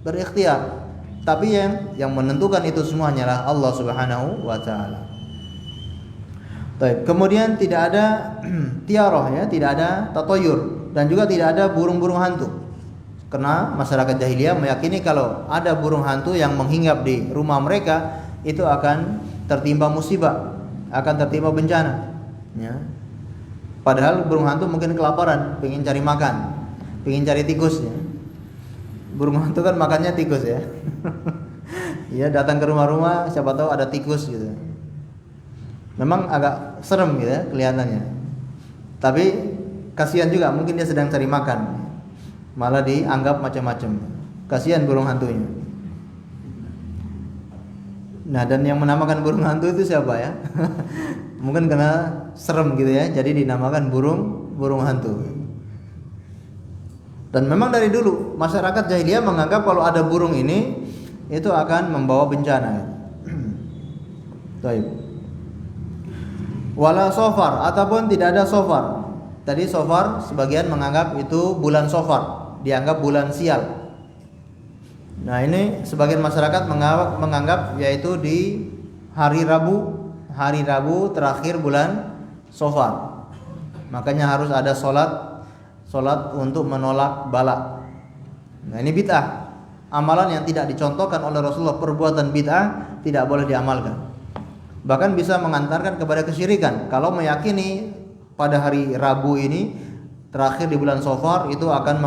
berikhtiar. Tapi yang menentukan itu semua hanyalah Allah Subhanahu wa ta'ala. Baik, kemudian tidak ada tiaroh, ya, tidak ada tatoyur, dan juga tidak ada burung-burung hantu. Karena masyarakat jahiliyah meyakini kalau ada burung hantu yang menghinggap di rumah mereka, itu akan tertimpa musibah, akan tertimpa bencana, ya. Padahal burung hantu mungkin kelaparan, pengen cari makan, pengen cari tikus, ya. Burung hantu kan makannya tikus, ya. Ya, datang ke rumah-rumah, siapa tahu ada tikus gitu. Memang agak serem gitu, ya, kelihatannya. Tapi kasihan juga, mungkin dia sedang cari makan, malah dianggap macam-macam. Kasihan burung hantunya. Nah, dan yang menamakan burung hantu itu siapa, ya? Mungkin karena serem gitu, ya, jadi dinamakan burung hantu. Dan memang dari dulu masyarakat jahiliyah menganggap kalau ada burung ini itu akan membawa bencana. Baik. Wala sofar, ataupun tidak ada sofar. Tadi sofar sebagian menganggap itu bulan sofar, dianggap bulan sial. Nah, ini sebagian masyarakat menganggap yaitu di hari Rabu terakhir bulan Safar. Makanya harus ada solat untuk menolak bala. Nah, ini bid'ah. Amalan yang tidak dicontohkan oleh Rasulullah, perbuatan bid'ah, tidak boleh diamalkan. Bahkan bisa mengantarkan kepada kesyirikan. Kalau meyakini pada hari Rabu ini terakhir di bulan Safar, itu akan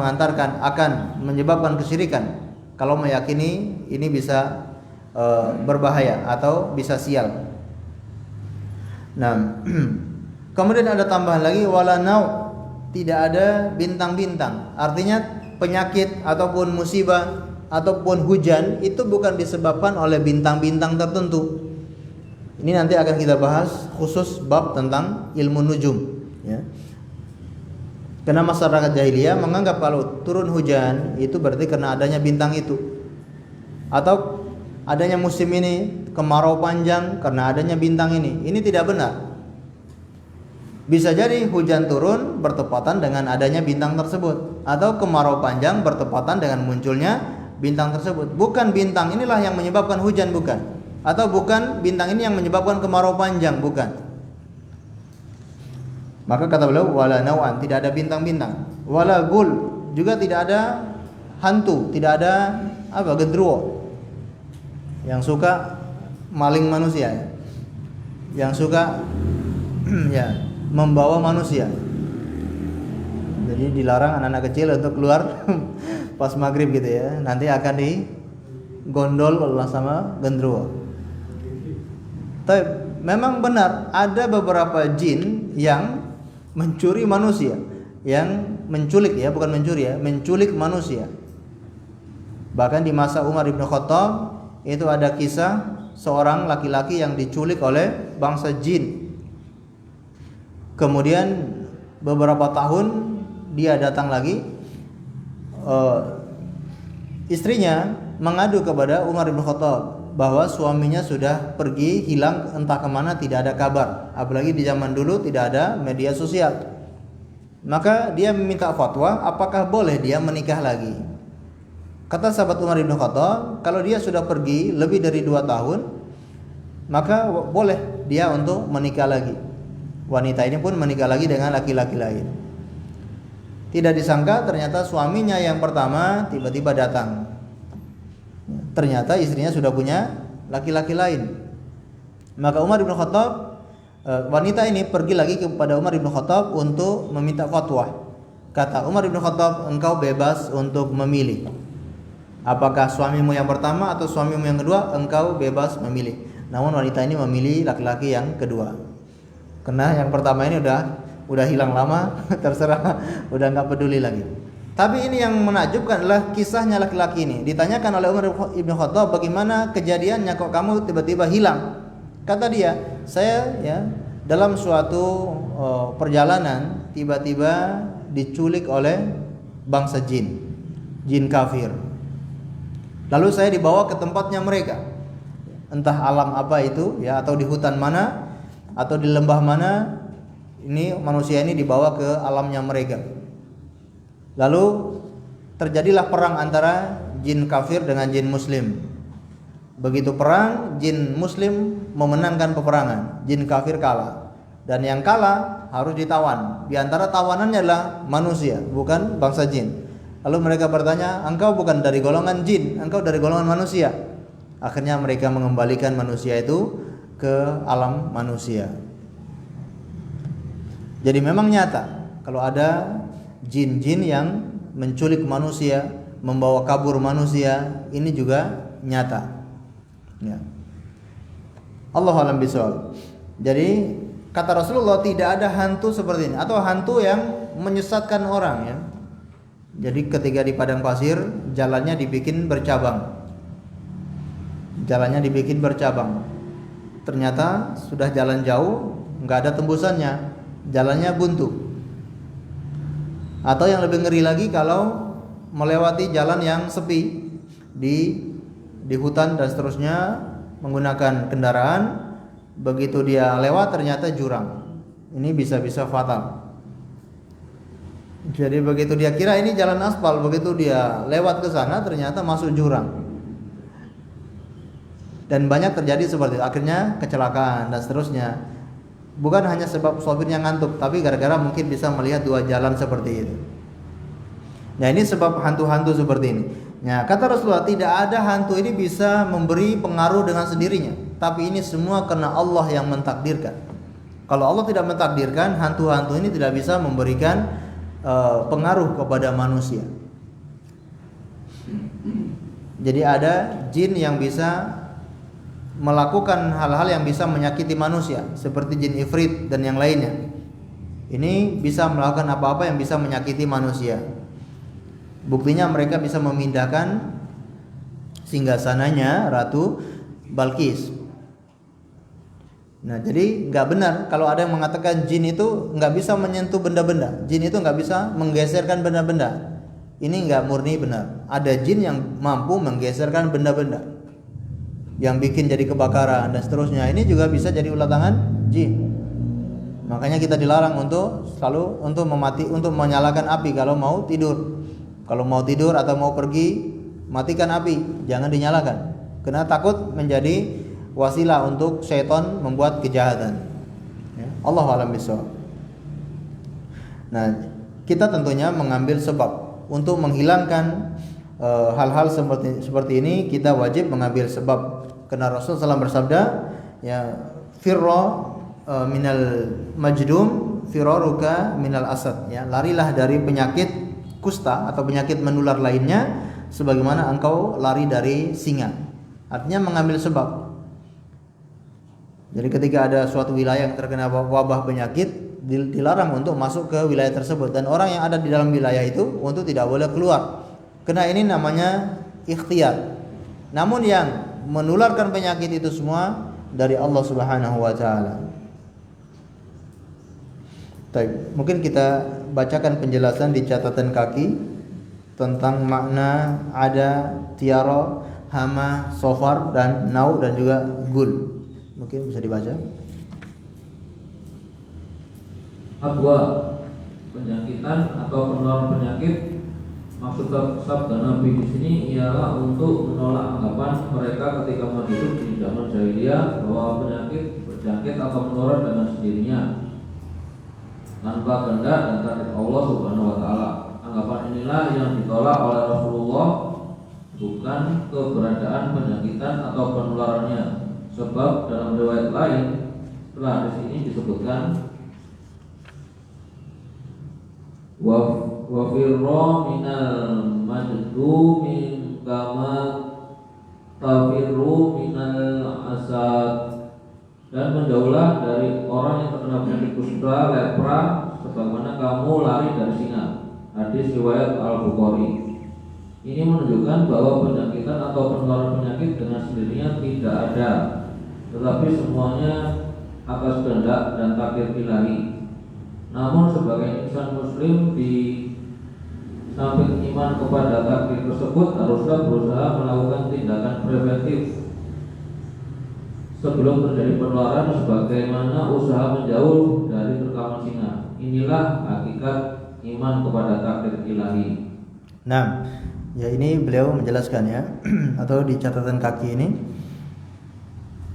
menyebabkan kesyirikan. Kalau meyakini ini bisa berbahaya atau bisa sial. Nah, kemudian ada tambahan lagi wala nau, tidak ada bintang-bintang. Artinya penyakit ataupun musibah ataupun hujan itu bukan disebabkan oleh bintang-bintang tertentu. Ini nanti akan kita bahas khusus bab tentang ilmu nujum, ya. Karena masyarakat jahiliyah menganggap kalau turun hujan itu berarti karena adanya bintang itu, atau adanya musim ini kemarau panjang karena adanya bintang ini. Ini tidak benar. Bisa jadi hujan turun bertepatan dengan adanya bintang tersebut, atau kemarau panjang bertepatan dengan munculnya bintang tersebut. Bukan bintang inilah yang menyebabkan hujan, bukan. Atau bukan bintang ini yang menyebabkan kemarau panjang, bukan. Maka kata beliau, wala nau'an, tidak ada bintang-bintang. Wala gul, juga tidak ada hantu, tidak ada gendruwo yang suka maling manusia, yang suka ya membawa manusia. Jadi dilarang anak-anak kecil untuk keluar pas maghrib gitu ya. Nanti akan digondol sama gendruwo. Tapi memang benar ada beberapa jin yang mencuri manusia, yang menculik ya, bukan mencuri ya, menculik manusia. Bahkan di masa Umar bin Khattab itu ada kisah seorang laki-laki yang diculik oleh bangsa jin. Kemudian beberapa tahun dia datang lagi, istrinya mengadu kepada Umar bin Khattab bahwa suaminya sudah pergi, hilang entah kemana, tidak ada kabar. Apalagi di zaman dulu tidak ada media sosial. Maka dia meminta fatwa, apakah boleh dia menikah lagi. Kata sahabat Umar bin Khattab, kalau dia sudah pergi lebih dari 2 tahun, maka boleh dia untuk menikah lagi. Wanita ini pun menikah lagi dengan laki-laki lain. Tidak disangka ternyata suaminya yang pertama tiba-tiba datang. Ternyata istrinya sudah punya laki-laki lain. Maka Umar bin Khattab, wanita ini pergi lagi kepada Umar bin Khattab untuk meminta fatwa. Kata Umar bin Khattab, engkau bebas untuk memilih. Apakah suamimu yang pertama atau suamimu yang kedua, engkau bebas memilih. Namun wanita ini memilih laki-laki yang kedua. Karena yang pertama ini udah hilang lama, terserah, udah nggak peduli lagi. Tapi ini yang menakjubkan adalah kisahnya laki-laki ini. Ditanyakan oleh Umar bin Khattab, bagaimana kejadiannya kok kamu tiba-tiba hilang? Kata dia, saya ya dalam suatu perjalanan tiba-tiba diculik oleh bangsa jin kafir. Lalu saya dibawa ke tempatnya mereka, entah alam apa itu ya, atau di hutan mana atau di lembah mana. Ini manusia ini dibawa ke alamnya mereka. Lalu terjadilah perang antara jin kafir dengan jin muslim. Begitu perang, jin muslim memenangkan peperangan, jin kafir kalah. Dan yang kalah harus ditawan. Di antara tawanannya adalah manusia, bukan bangsa jin. Lalu mereka bertanya, engkau bukan dari golongan jin, engkau dari golongan manusia. Akhirnya mereka mengembalikan manusia itu ke alam manusia. Jadi memang nyata kalau ada jin-jin yang menculik manusia, membawa kabur manusia, ini juga nyata. Ya. Allahu a'lam bishawab. Jadi kata Rasulullah, tidak ada hantu seperti ini atau hantu yang menyesatkan orang ya. Jadi ketika di padang pasir, jalannya dibikin bercabang. Jalannya dibikin bercabang. Ternyata sudah jalan jauh, nggak ada tembusannya, jalannya buntu. Atau yang lebih ngeri lagi kalau melewati jalan yang sepi di hutan dan seterusnya menggunakan kendaraan, begitu dia lewat ternyata jurang. Ini bisa-bisa fatal. Jadi begitu dia kira ini jalan aspal, begitu dia lewat ke sana ternyata masuk jurang. Dan banyak terjadi seperti itu, akhirnya kecelakaan dan seterusnya. Bukan hanya sebab sopirnya ngantuk, tapi gara-gara mungkin bisa melihat 2 jalan seperti itu. Nah, ini sebab hantu-hantu seperti ini. Nah, kata Rasulullah, tidak ada hantu ini bisa memberi pengaruh dengan sendirinya, tapi ini semua karena Allah yang mentakdirkan. Kalau Allah tidak mentakdirkan, hantu-hantu ini tidak bisa memberikan pengaruh kepada manusia. Jadi ada jin yang bisa melakukan hal-hal yang bisa menyakiti manusia, seperti jin ifrit dan yang lainnya. Ini bisa melakukan apa-apa yang bisa menyakiti manusia. Buktinya mereka bisa memindahkan singgasananya Ratu Balqis. Nah, jadi nggak benar kalau ada yang mengatakan jin itu nggak bisa menyentuh benda-benda, jin itu nggak bisa menggeserkan benda-benda. Ini nggak murni benar. Ada jin yang mampu menggeserkan benda-benda, yang bikin jadi kebakaran dan seterusnya. Ini juga bisa jadi ulah tangan jin. Makanya kita dilarang untuk selalu untuk menyalakan api kalau mau tidur. Kalau mau tidur atau mau pergi, matikan api, jangan dinyalakan. Karena takut menjadi wasilah untuk syaitan membuat kejahatan. Ya, Allahu a'lam bishawab. Nah, kita tentunya mengambil sebab untuk menghilangkan hal-hal seperti ini. Kita wajib mengambil sebab. Karena Rasulullah SAW bersabda, ya, firra minal majdum firaruka minal asad, ya, larilah dari penyakit kusta atau penyakit menular lainnya sebagaimana engkau lari dari singa. Artinya mengambil sebab. Jadi ketika ada suatu wilayah yang terkena wabah penyakit, dilarang untuk masuk ke wilayah tersebut, dan orang yang ada di dalam wilayah itu untuk tidak boleh keluar. Karena ini namanya ikhtiar. Namun yang menularkan penyakit itu semua dari Allah Subhanahu wa taala. Baik, mungkin kita bacakan penjelasan di catatan kaki tentang makna ada, tiara, hama, sofar, dan nau, dan juga gul. Mungkin bisa dibaca. Adwa, penyakitan atau penularan penyakit. Maksud sabda Nabi di sini ialah untuk menolak anggapan mereka ketika masih hidup di zaman jahiliyah bahwa penyakit berjangkit atau menular dengan sendirinya tanpa kehendak dan takdir Allah Subhanahu wa taala. Anggapan inilah yang ditolak oleh Rasulullah, bukan keberadaan penyakitan atau penularannya. Sebab dalam riwayat lain setelah di sini disebutkan wa firra minal majdumin kama tafirru minal asad, dan menjauhlah dari orang yang terkena penyakit kusta, lepra, sebagaimana kamu lari dari singa. Hadis riwayat Al-Bukhari. Ini menunjukkan bahwa penyakitan atau penularan penyakit dengan sendirinya tidak ada, tetapi semuanya atas kehendak dan takdir ilahi. Namun sebagai insan muslim, di samping iman kepada takdir tersebut, haruslah berusaha melakukan tindakan preventif sebelum terjadi penularan, sebagaimana usaha menjauh dari terkaman singa. Inilah hakikat iman kepada takdir ilahi. Nah, ya, ini beliau menjelaskan, ya, atau di catatan kaki ini,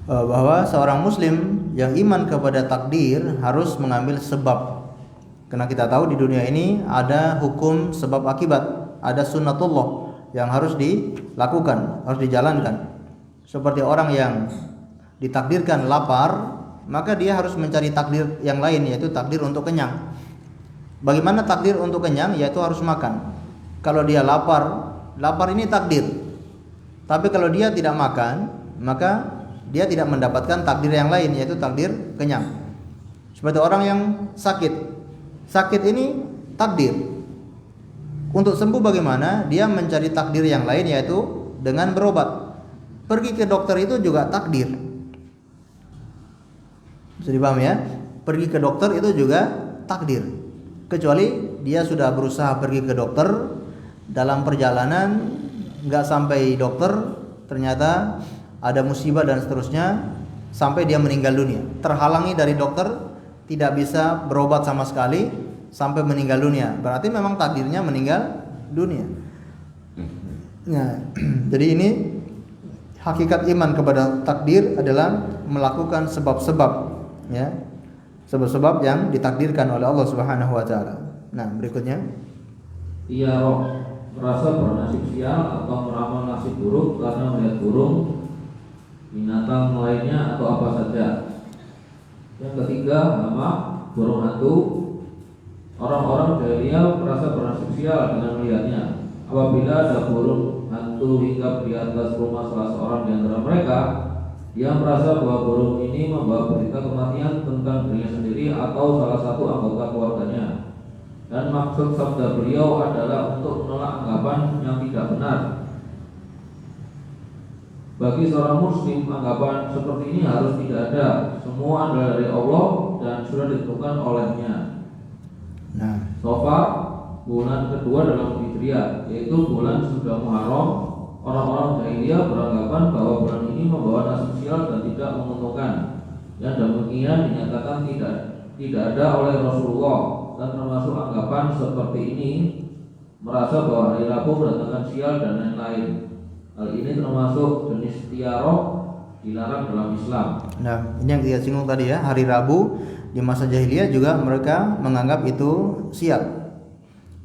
bahwa seorang muslim yang iman kepada takdir harus mengambil sebab. Karena kita tahu di dunia ini ada hukum sebab akibat, ada sunnatullah yang harus dilakukan, harus dijalankan. Seperti orang yang ditakdirkan lapar, maka dia harus mencari takdir yang lain, yaitu takdir untuk kenyang. Bagaimana takdir untuk kenyang? Yaitu harus makan. Kalau dia lapar ini takdir. Tapi kalau dia tidak makan, maka dia tidak mendapatkan takdir yang lain, yaitu takdir kenyang. Seperti orang yang sakit ini takdir. Untuk sembuh bagaimana? Dia mencari takdir yang lain, yaitu dengan berobat. Pergi ke dokter itu juga takdir. Bisa dipahami, ya? Pergi ke dokter itu juga takdir. Kecuali dia sudah berusaha pergi ke dokter, dalam perjalanan nggak sampai dokter, ternyata ada musibah dan seterusnya, sampai dia meninggal dunia, terhalangi dari dokter, tidak bisa berobat sama sekali sampai meninggal dunia. Berarti memang takdirnya meninggal dunia. Nah, jadi ini hakikat iman kepada takdir adalah melakukan sebab-sebab, ya, sebab-sebab yang ditakdirkan oleh Allah Subhanahu wa taala. Nah, berikutnya, Ia merasa bernasib sial atau meramal nasib buruk karena melihat burung, binatang lainnya, atau apa saja. Yang ketiga, hama, burung hantu. Orang-orang jahiliyah merasa bernasib sial dengan melihatnya. Apabila ada burung hantu hinggap di atas rumah salah seorang di antara mereka, dia merasa bahwa burung ini membawa berita kematian tentang dirinya sendiri atau salah satu anggota keluarganya. Dan maksud sabda beliau adalah untuk menolak anggapan yang tidak benar. Bagi seorang muslim, anggapan seperti ini harus tidak ada. Semua adalah dari Allah dan sudah ditentukan olehnya. nah, Sofar, bulan kedua dalam Hijriah, yaitu bulan sudah Muharram. Orang-orang jahiliyah beranggapan bahwa bulan ini membawa nasib sial dan tidak menguntungkan. Yang demikian dinyatakan tidak tidak ada oleh Rasulullah, dan termasuk anggapan seperti ini merasa bahwa hari Rabu mendatangkan sial dan lain-lain. Hal ini termasuk jenis tiarah dilarang dalam Islam. Nah, ini yang kita singgung tadi ya, hari Rabu di masa jahiliyah juga mereka menganggap itu sial.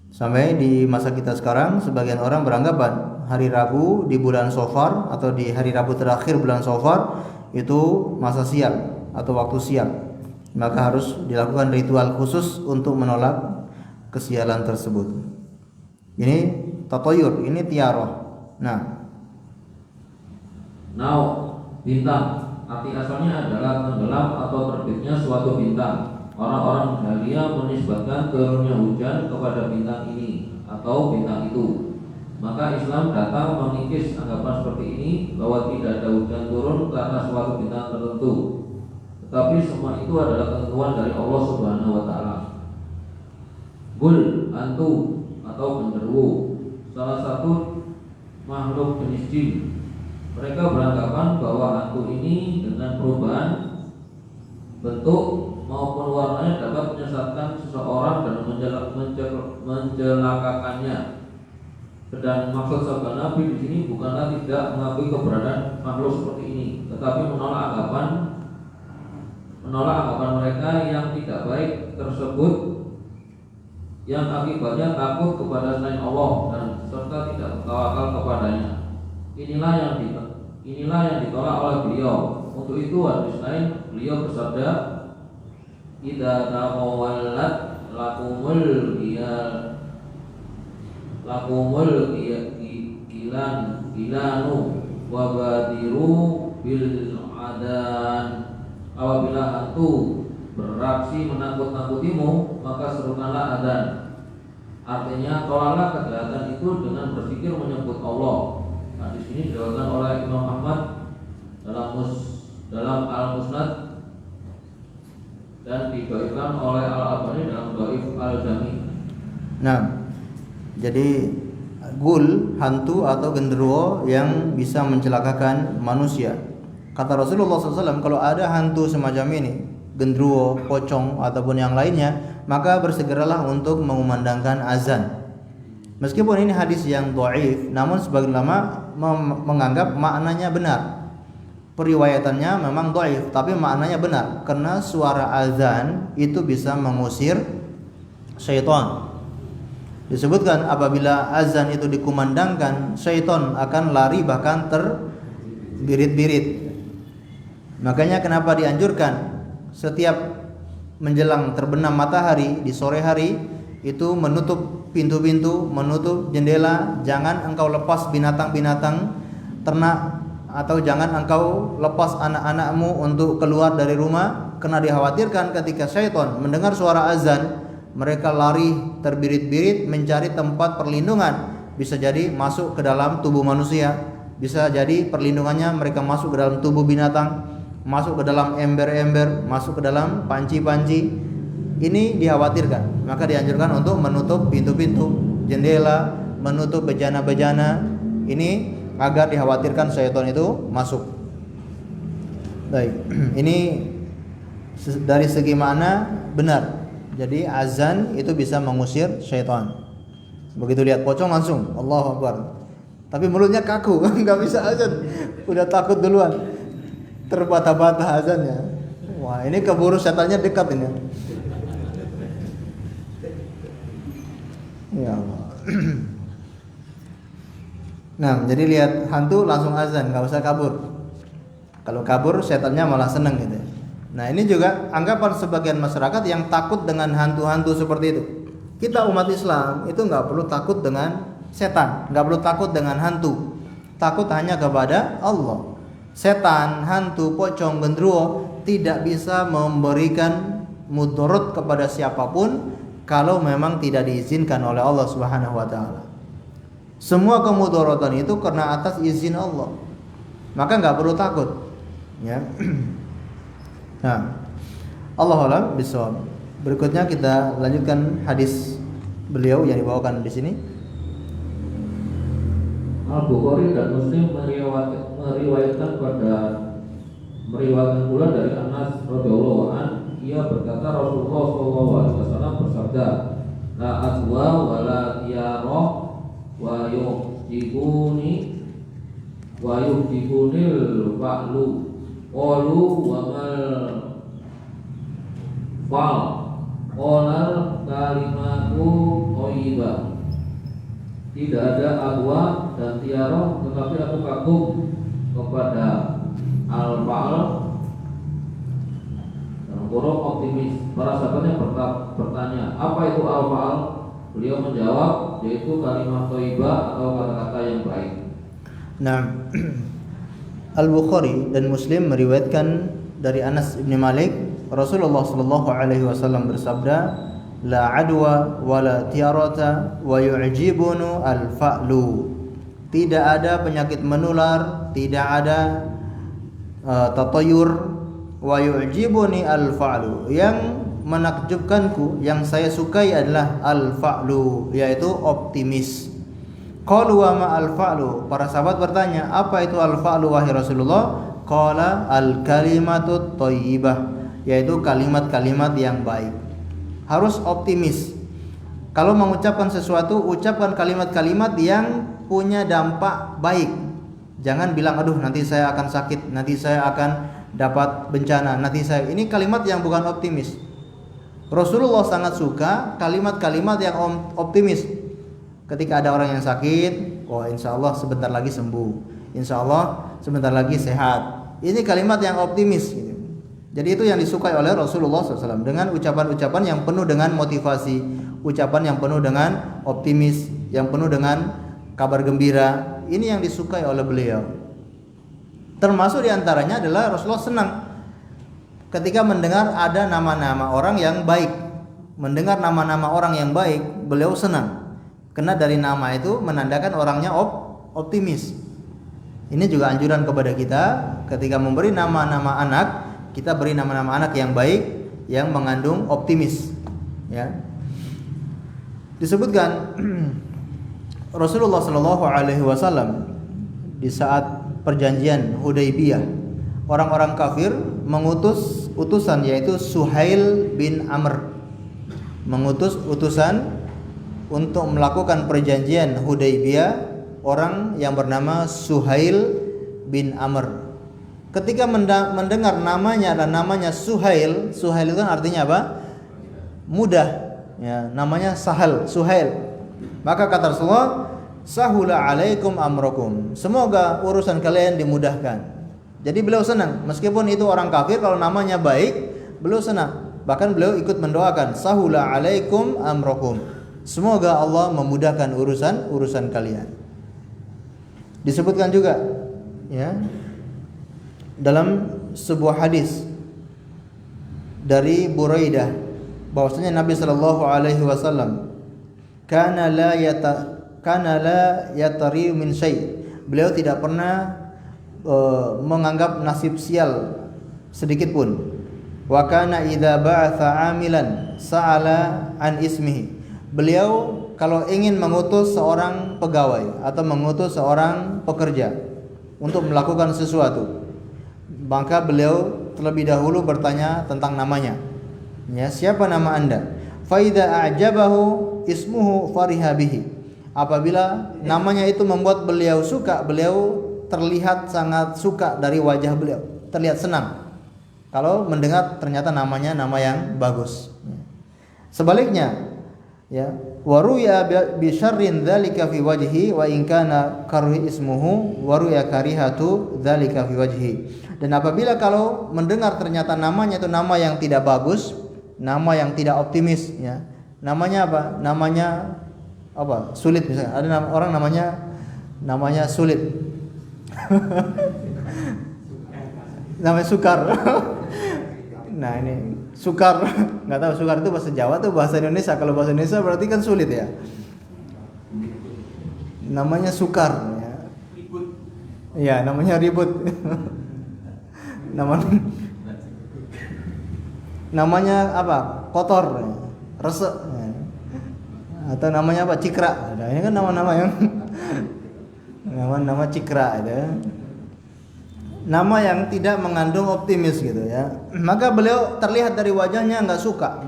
Sampai di masa kita sekarang sebagian orang beranggapan hari Rabu di bulan Safar atau di hari Rabu terakhir bulan Safar itu masa sial atau waktu sial. Maka harus dilakukan ritual khusus untuk menolak kesialan tersebut. Ini tatayur, ini tiarah. Now, bintang arti asalnya adalah tenggelam atau terbitnya suatu bintang. Orang-orang jahiliyah menisbatkan turunnya hujan kepada bintang ini atau bintang itu. Maka Islam datang mengikis anggapan seperti ini bahwa tidak ada hujan turun karena suatu bintang tertentu. Tetapi semua itu adalah ketentuan dari Allah Subhanahu wa taala. Gul, hantu atau genderuwo, salah satu makhluk jenis jin. Mereka beranggapan bahwa hantu ini dengan perubahan bentuk maupun warnanya dapat menyesatkan seseorang dan mencelakakannya. Dan maksud sabda Nabi di sini bukanlah tidak mengakui keberadaan makhluk seperti ini, tetapi menolak anggapan mereka yang tidak baik tersebut, yang akibatnya takut kepada selain Allah dan serta tidak bertawakal kepadanya. Inilah yang ditolak oleh beliau. Untuk itu hadis lain beliau bersabda, idza taqawwalat lakumul gilanu wa badiru bil adan. Apabila hantu beraksi menakut-nakutimu, maka serukanlah adzan. Artinya tolaklah kejahatan itu dengan berpikir menyebut Allah. Hadis ini diriwayatkan oleh Imam Ahmad dalam Al-Musnad dan didhaifkan oleh Al-Albani dalam Dhaif Al-Jami. Nah, jadi gul, hantu atau genderuwo yang bisa mencelakakan manusia. Kata Rasulullah SAW, kalau ada hantu semacam ini, genderuwo, pocong ataupun yang lainnya, maka bersegeralah untuk mengumandangkan azan. Meskipun ini hadis yang dhaif, namun sebagian ulama menganggap maknanya benar. Periwayatannya memang dhaif, tapi maknanya benar karena suara azan itu bisa mengusir syaitan. Disebutkan apabila azan itu dikumandangkan, syaitan akan lari bahkan terbirit-birit. Makanya kenapa dianjurkan setiap menjelang terbenam matahari di sore hari itu menutup pintu-pintu, menutup jendela, jangan engkau lepas binatang-binatang ternak atau jangan engkau lepas anak-anakmu untuk keluar dari rumah, karena dikhawatirkan ketika syaitan mendengar suara azan mereka lari terbirit-birit mencari tempat perlindungan. Bisa jadi masuk ke dalam tubuh manusia, bisa jadi perlindungannya mereka masuk ke dalam tubuh binatang, masuk ke dalam ember-ember, masuk ke dalam panci-panci. Ini dikhawatirkan, maka dianjurkan untuk menutup pintu-pintu, jendela, menutup bejana-bejana ini agar dikhawatirkan syaitan itu masuk. Baik, ini dari segi makna benar. Jadi azan itu bisa mengusir syaitan. Begitu lihat pocong langsung Allahu Akbar. Tapi mulutnya kaku, nggak bisa azan. Udah takut duluan. Terbata-bata azannya. Wah, ini keburu setannya dekat ini. Ya Allah. Nah, jadi lihat hantu langsung azan, nggak usah kabur. Kalau kabur setannya malah seneng gitu. Nah, ini juga anggapan sebagian masyarakat yang takut dengan hantu-hantu seperti itu. Kita umat Islam itu nggak perlu takut dengan setan, nggak perlu takut dengan hantu. Takut hanya kepada Allah. Setan, hantu, pocong, genderuwo tidak bisa memberikan mudarat kepada siapapun kalau memang tidak diizinkan oleh Allah Subhanahu wa taala. Semua kemudaratan itu karena atas izin Allah. Maka nggak perlu takut. Ya. Nah, Allahu a'lam bishawab. Berikutnya kita lanjutkan hadis beliau yang dibawakan di sini. Al-Bukhari dan Muslim meriwayatkan pula dari Anas radhiyallahu an, Dia berkata Rasulullah SAW bersabda, la adwa wa la tiara wa yuhdikunil fa'lu qalu wa mal fa'l qala kalimatu thayyibah. Tidak ada adwa dan tiara, tetapi aku kagum kepada al-fa'l, dalam kurung optimis. Para sahabatnya bertanya, apa itu al-fa'l? Beliau menjawab, yaitu kalimat thayyibah atau kata-kata yang baik. Nah, Al-Bukhari dan Muslim meriwayatkan dari Anas bin Malik, Rasulullah sallallahu alaihi wasallam bersabda, la adwa wa la tiarata wa yu'jibunu al-fa'lu. Tidak ada penyakit menular, tidak ada tatayur. Wa yu'jibuni al-fa'lu. Yang menakjubkanku, yang saya sukai adalah al-fa'lu, yaitu optimis. Qalu wa ma al-fa'lu. Para sahabat bertanya, apa itu al-fa'lu wahai Rasulullah? Qala al-kalimatu thayyibah, yaitu kalimat-kalimat yang baik. Harus optimis. Kalau mengucapkan sesuatu, ucapkan kalimat-kalimat yang punya dampak baik. Jangan bilang, aduh nanti saya akan sakit, nanti saya akan dapat bencana, nanti saya. Ini kalimat yang bukan optimis. Rasulullah sangat suka kalimat-kalimat yang optimis. Ketika ada orang yang sakit, oh insya Allah sebentar lagi sembuh, insya Allah sebentar lagi sehat. Ini kalimat yang optimis. Jadi itu yang disukai oleh Rasulullah SAW, dengan ucapan-ucapan yang penuh dengan motivasi, ucapan yang penuh dengan optimis, yang penuh dengan kabar gembira. Ini yang disukai oleh beliau. Termasuk diantaranya adalah Rasulullah senang ketika mendengar ada nama-nama orang yang baik. Mendengar nama-nama orang yang baik, beliau senang. Karena dari nama itu menandakan orangnya optimis. Ini juga anjuran kepada kita ketika memberi nama-nama anak, kita beri nama-nama anak yang baik, yang mengandung optimis. Ya. Disebutkan Rasulullah Shallallahu Alaihi Wasallam di saat perjanjian Hudaybiyah, orang-orang kafir mengutus utusan, yaitu Suhail bin Amr, mengutus utusan untuk melakukan perjanjian Hudaybiyah, orang yang bernama Suhail bin Amr. Ketika mendengar namanya dan namanya Suhail, Suhail itu artinya apa? Mudah, ya, namanya Sahal, Suhail. Maka kata Rasulullah, sahula alaikum amrokum, semoga urusan kalian dimudahkan. Jadi beliau senang, meskipun itu orang kafir, kalau namanya baik, beliau senang. Bahkan beliau ikut mendoakan, sahula alaikum amrokum, semoga Allah memudahkan urusan kalian. Disebutkan juga, ya, dalam sebuah hadis dari Buraidah, bahwasanya Nabi Shallallahu Alaihi Wasallam kana la yatari min syai, beliau tidak pernah menganggap nasib sial sedikit pun. Wa kana idza ba'atha 'amilan sa'ala an ismihi, beliau kalau ingin mengutus seorang pegawai atau mengutus seorang pekerja untuk melakukan sesuatu, maka beliau terlebih dahulu bertanya tentang namanya. Ya, siapa nama Anda? Fa idza a'jabahu ismuhu fariha bihi. Apabila namanya itu membuat beliau suka, beliau terlihat sangat suka dari wajah beliau, terlihat senang kalau mendengar ternyata namanya nama yang bagus. Sebaliknya, ya, waruya bi syarrin dzalika fi wajhi wa in kana karhi ismuhu waruya karihatu dzalika fi wajhi. Dan apabila kalau mendengar ternyata namanya itu nama yang tidak bagus, nama yang tidak optimis, ya. Namanya apa? Namanya apa? Sulit misalnya. Ada orang namanya sulit. Namanya Sukar. Nah, ini Sukar, nggak tahu Sukar itu bahasa Jawa atau bahasa Indonesia. Kalau bahasa Indonesia berarti kan sulit, ya. Namanya Sukar, ya. Iya, namanya ribut. Namanya apa? Kotor, ya. Resek, ya. Atau namanya apa? Cikra. Nah, ini kan nama-nama yang nama Cikra, ya. nama yang tidak mengandung optimis gitu ya. Maka beliau terlihat dari wajahnya nggak suka.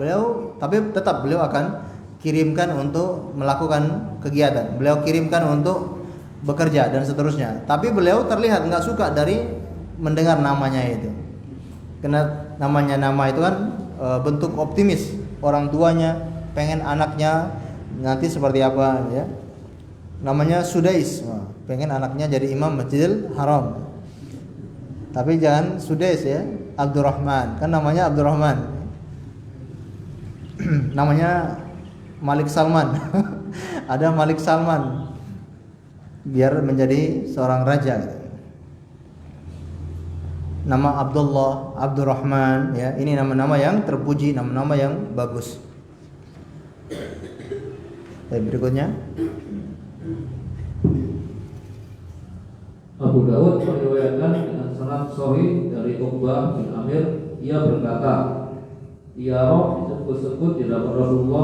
Tapi tetap beliau akan kirimkan untuk melakukan kegiatan. Beliau kirimkan untuk bekerja dan seterusnya. Tapi beliau terlihat nggak suka dari mendengar namanya itu. Karena nama itu kan bentuk optimis. Orang tuanya pengen anaknya nanti seperti apa ya. Namanya Sudais, pengen anaknya jadi imam Masjidil Haram. Tapi jangan Sudais ya, Abdurrahman. Kan namanya Abdurrahman. Namanya Malik Salman. Ada Malik Salman. Biar menjadi seorang raja. Nama Abdullah, Abdurrahman ya. Ini nama-nama yang terpuji, nama-nama yang bagus. Berikutnya Abu Dawud meriwayatkan dengan sanad sahih dari Uqbah bin Amir, ia berkata, tiarah disebut-sebut di hadapan Rasulullah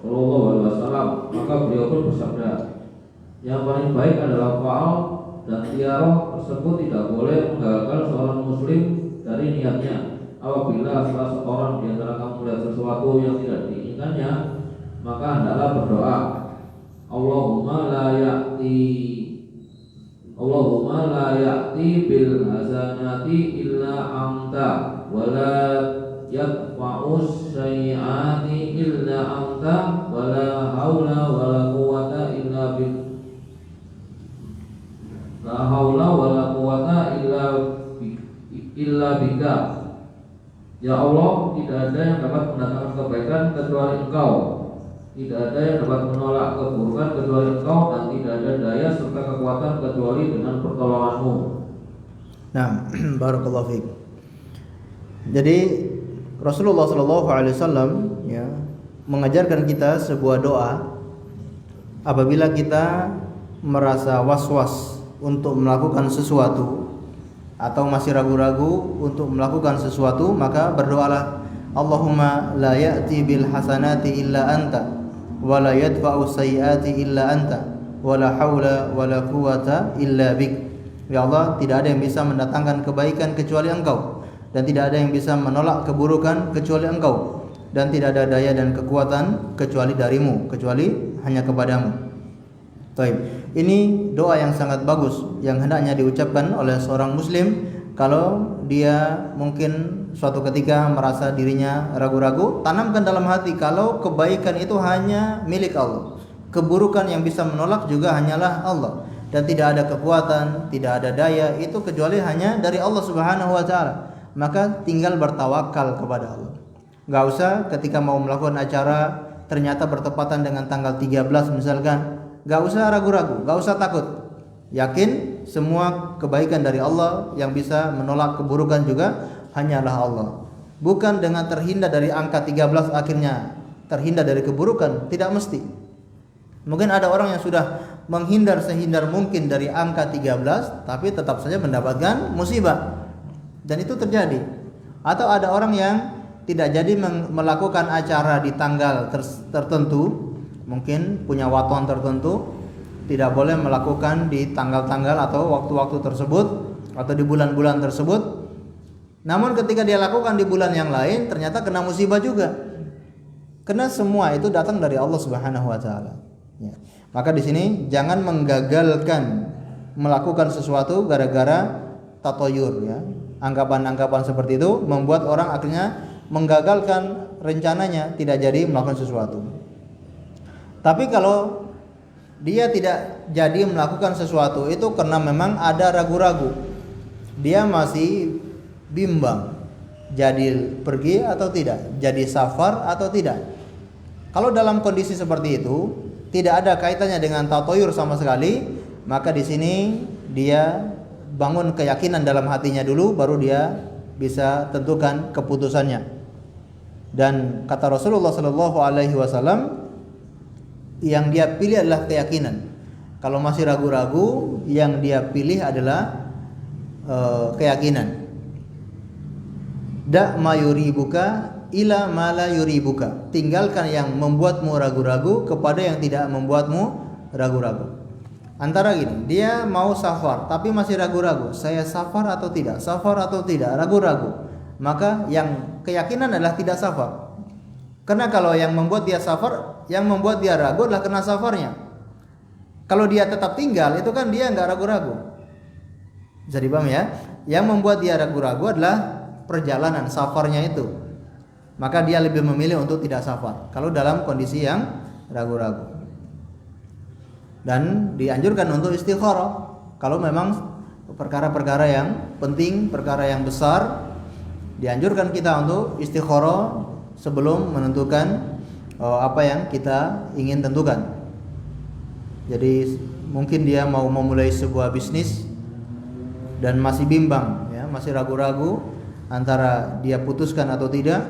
Shallallahu Alaihi Wasallam, maka beliau pun bersabda, yang paling baik adalah faal, dan tiarah tersebut tidak boleh menggagalkan seorang muslim dari niatnya. Apabila salah seorang di antara kamu melihat sesuatu yang tidak diinginkannya, maka hendaklah berdoa, Allahumma la ya'ti bil hasanati illa anta wa la yadfa'us sayyi'ati illa anta wa la haula wa la quwwata illa bika. Ya Allah, tidak ada yang dapat mendatangkan kebaikan kecuali Engkau. Tidak ada yang dapat menolak keburukan kecuali Engkau, dan tidak ada daya serta kekuatan kecuali dengan pertolongan-Mu. Nah, barakallahu fiik. Jadi Rasulullah Shallallahu Alaihi Wasallam ya mengajarkan kita sebuah doa apabila kita merasa was-was untuk melakukan sesuatu atau masih ragu-ragu untuk melakukan sesuatu, maka berdoalah, Allahumma la ya'ti bil hasanati illa anta wa la yadfa'u sayyiati illa anta wa la haula wa la quwwata illa bik. Ya Allah, tidak ada yang bisa mendatangkan kebaikan kecuali Engkau, dan tidak ada yang bisa menolak keburukan kecuali Engkau, dan tidak ada daya dan kekuatan kecuali darimu, kecuali hanya kepadamu. Baik, ini doa yang sangat bagus yang hendaknya diucapkan oleh seorang muslim kalau dia mungkin suatu ketika merasa dirinya ragu-ragu. Tanamkan dalam hati kalau kebaikan itu hanya milik Allah, keburukan yang bisa menolak juga hanyalah Allah, dan tidak ada kekuatan, tidak ada daya itu kecuali hanya dari Allah Subhanahu wa taala. Maka tinggal bertawakal kepada Allah. Enggak usah ketika mau melakukan acara ternyata bertepatan dengan tanggal 13 misalkan, gak usah ragu-ragu, gak usah takut. Yakin semua kebaikan dari Allah, yang bisa menolak keburukan juga hanyalah Allah. Bukan dengan terhindar dari angka 13 akhirnya terhindar dari keburukan, tidak mesti. Mungkin ada orang yang sudah menghindar sehindar mungkin dari angka 13 tapi tetap saja mendapatkan musibah. Dan itu terjadi. Atau ada orang yang tidak jadi melakukan acara di tanggal tertentu, mungkin punya waton tertentu, tidak boleh melakukan di tanggal-tanggal atau waktu-waktu tersebut atau di bulan-bulan tersebut. Namun ketika dia lakukan di bulan yang lain ternyata kena musibah juga. Karena semua itu datang dari Allah Subhanahu wa taala. Ya. Maka di sini jangan menggagalkan melakukan sesuatu gara-gara tatoyur ya. Anggapan-anggapan seperti itu membuat orang akhirnya menggagalkan rencananya, tidak jadi melakukan sesuatu. Tapi kalau dia tidak jadi melakukan sesuatu itu karena memang ada ragu-ragu, dia masih bimbang jadi pergi atau tidak, jadi safar atau tidak. Kalau dalam kondisi seperti itu tidak ada kaitannya dengan tatoyur sama sekali, maka di sini dia bangun keyakinan dalam hatinya dulu, baru dia bisa tentukan keputusannya. Dan kata Rasulullah Shallallahu Alaihi Wasallam, yang dia pilih adalah keyakinan. Kalau masih ragu-ragu, yang dia pilih adalah keyakinan. Da ma yuribuka ila ma la yuribuka. Tinggalkan yang membuatmu ragu-ragu kepada yang tidak membuatmu ragu-ragu. Antara gini, dia mau safar tapi masih ragu-ragu, saya safar atau tidak, ragu-ragu. Maka yang keyakinan adalah tidak safar. Karena kalau yang membuat dia safar, yang membuat dia ragu adalah karena safarnya. Kalau dia tetap tinggal, itu kan dia nggak ragu-ragu. Bisa dipaham ya? Yang membuat dia ragu-ragu adalah perjalanan safarnya itu. Maka dia lebih memilih untuk tidak safar kalau dalam kondisi yang ragu-ragu. Dan dianjurkan untuk istikharah kalau memang perkara-perkara yang penting, perkara yang besar, dianjurkan kita untuk istikharah sebelum menentukan apa yang kita ingin tentukan. Jadi mungkin dia mau memulai sebuah bisnis dan masih bimbang ya, masih ragu-ragu antara dia putuskan atau tidak,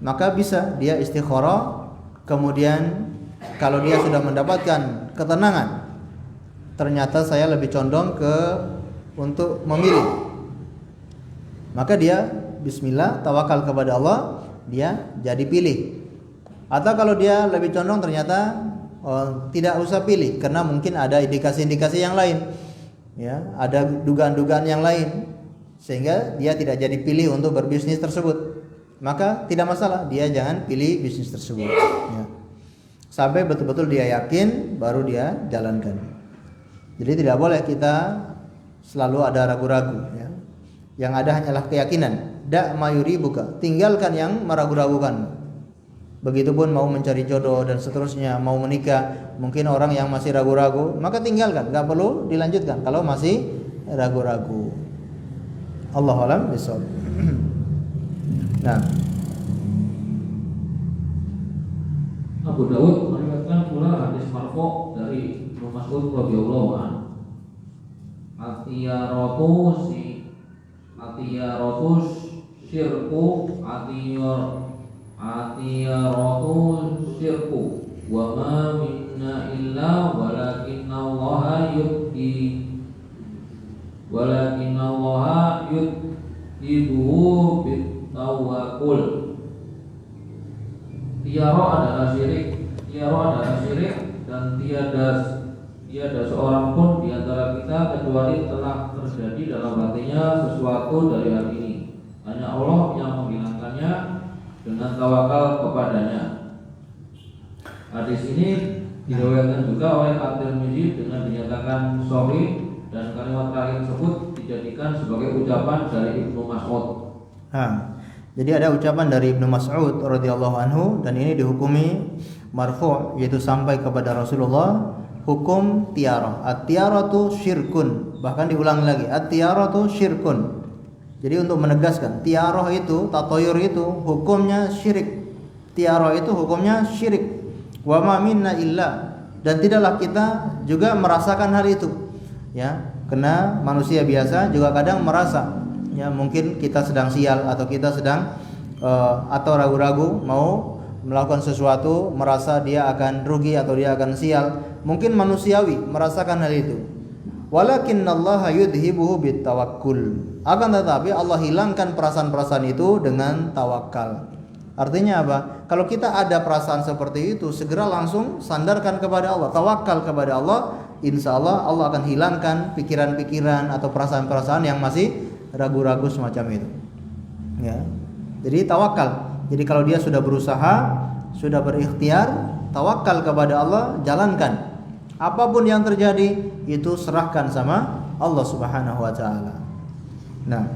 maka bisa dia istikharah. Kemudian kalau dia sudah mendapatkan ketenangan, ternyata saya lebih condong untuk memilih, maka dia bismillah, tawakal kepada Allah, dia jadi pilih. Atau kalau dia lebih condong ternyata tidak usah pilih karena mungkin ada indikasi-indikasi yang lain, ya, ada dugaan-dugaan yang lain sehingga dia tidak jadi pilih untuk berbisnis tersebut, maka tidak masalah, dia jangan pilih bisnis tersebut ya. Sampai betul-betul dia yakin baru dia jalankan. Jadi tidak boleh kita selalu ada ragu-ragu ya. Yang ada hanyalah keyakinan. Da mayuri buka, tinggalkan yang meragu-ragukan. Begitupun mau mencari jodoh dan seterusnya, mau menikah, mungkin orang yang masih ragu-ragu, maka tinggalkan, enggak perlu dilanjutkan kalau masih ragu-ragu. Allahu a'lam bishawab. Nah, Abu Dawud meriwayatkan pula hadis marfu dari Ibnu Mas'ud radhiyallahu anhu. Atiyaratu syirku atiyaratu syirku wa ma minna illa walakinna Allah yudhibuhu bitawakul. Tiara adalah syirik dan tiada seorang pun di antara kita kecuali telah terjadi dalam hatinya sesuatu dari hal ini. Hanya Allah yang menghilangkannya dengan tawakal kepadanya. Hadis ini diriwayatkan juga oleh At-Tirmidzi dengan dinyatakan sahih dan kalimat terakhir tersebut dijadikan sebagai ucapan dari Ibnu Mas'ud. Jadi ada ucapan dari Ibnu Mas'ud radhiyallahu anhu dan ini dihukumi marfu', yaitu sampai kepada Rasulullah, hukum tiarah. At-tiaratu syirkun. Bahkan diulang lagi, at-tiaratu syirkun. Jadi untuk menegaskan, tiarah itu, tatoyur itu hukumnya syirik. Tiarah itu hukumnya syirik. Wa ma minna illa, dan tidaklah kita juga merasakan hal itu. Ya, karena manusia biasa juga kadang merasa, ya mungkin kita sedang sial atau kita sedang atau ragu-ragu mau melakukan sesuatu, merasa dia akan rugi atau dia akan sial. Mungkin manusiawi merasakan hal itu. Walakinnallaha yudhibuhu bitawakkul. Akan tetapi Allah hilangkan perasaan-perasaan itu dengan tawakal. Artinya apa? Kalau kita ada perasaan seperti itu, segera langsung sandarkan kepada Allah, tawakal kepada Allah. Insya Allah Allah akan hilangkan pikiran-pikiran atau perasaan-perasaan yang masih ragu-ragu semacam itu. Ya. Jadi tawakal. Jadi kalau dia sudah berusaha, sudah berikhtiar, tawakal kepada Allah, jalankan. Apapun yang terjadi itu serahkan sama Allah Subhanahu wa taala. Nah,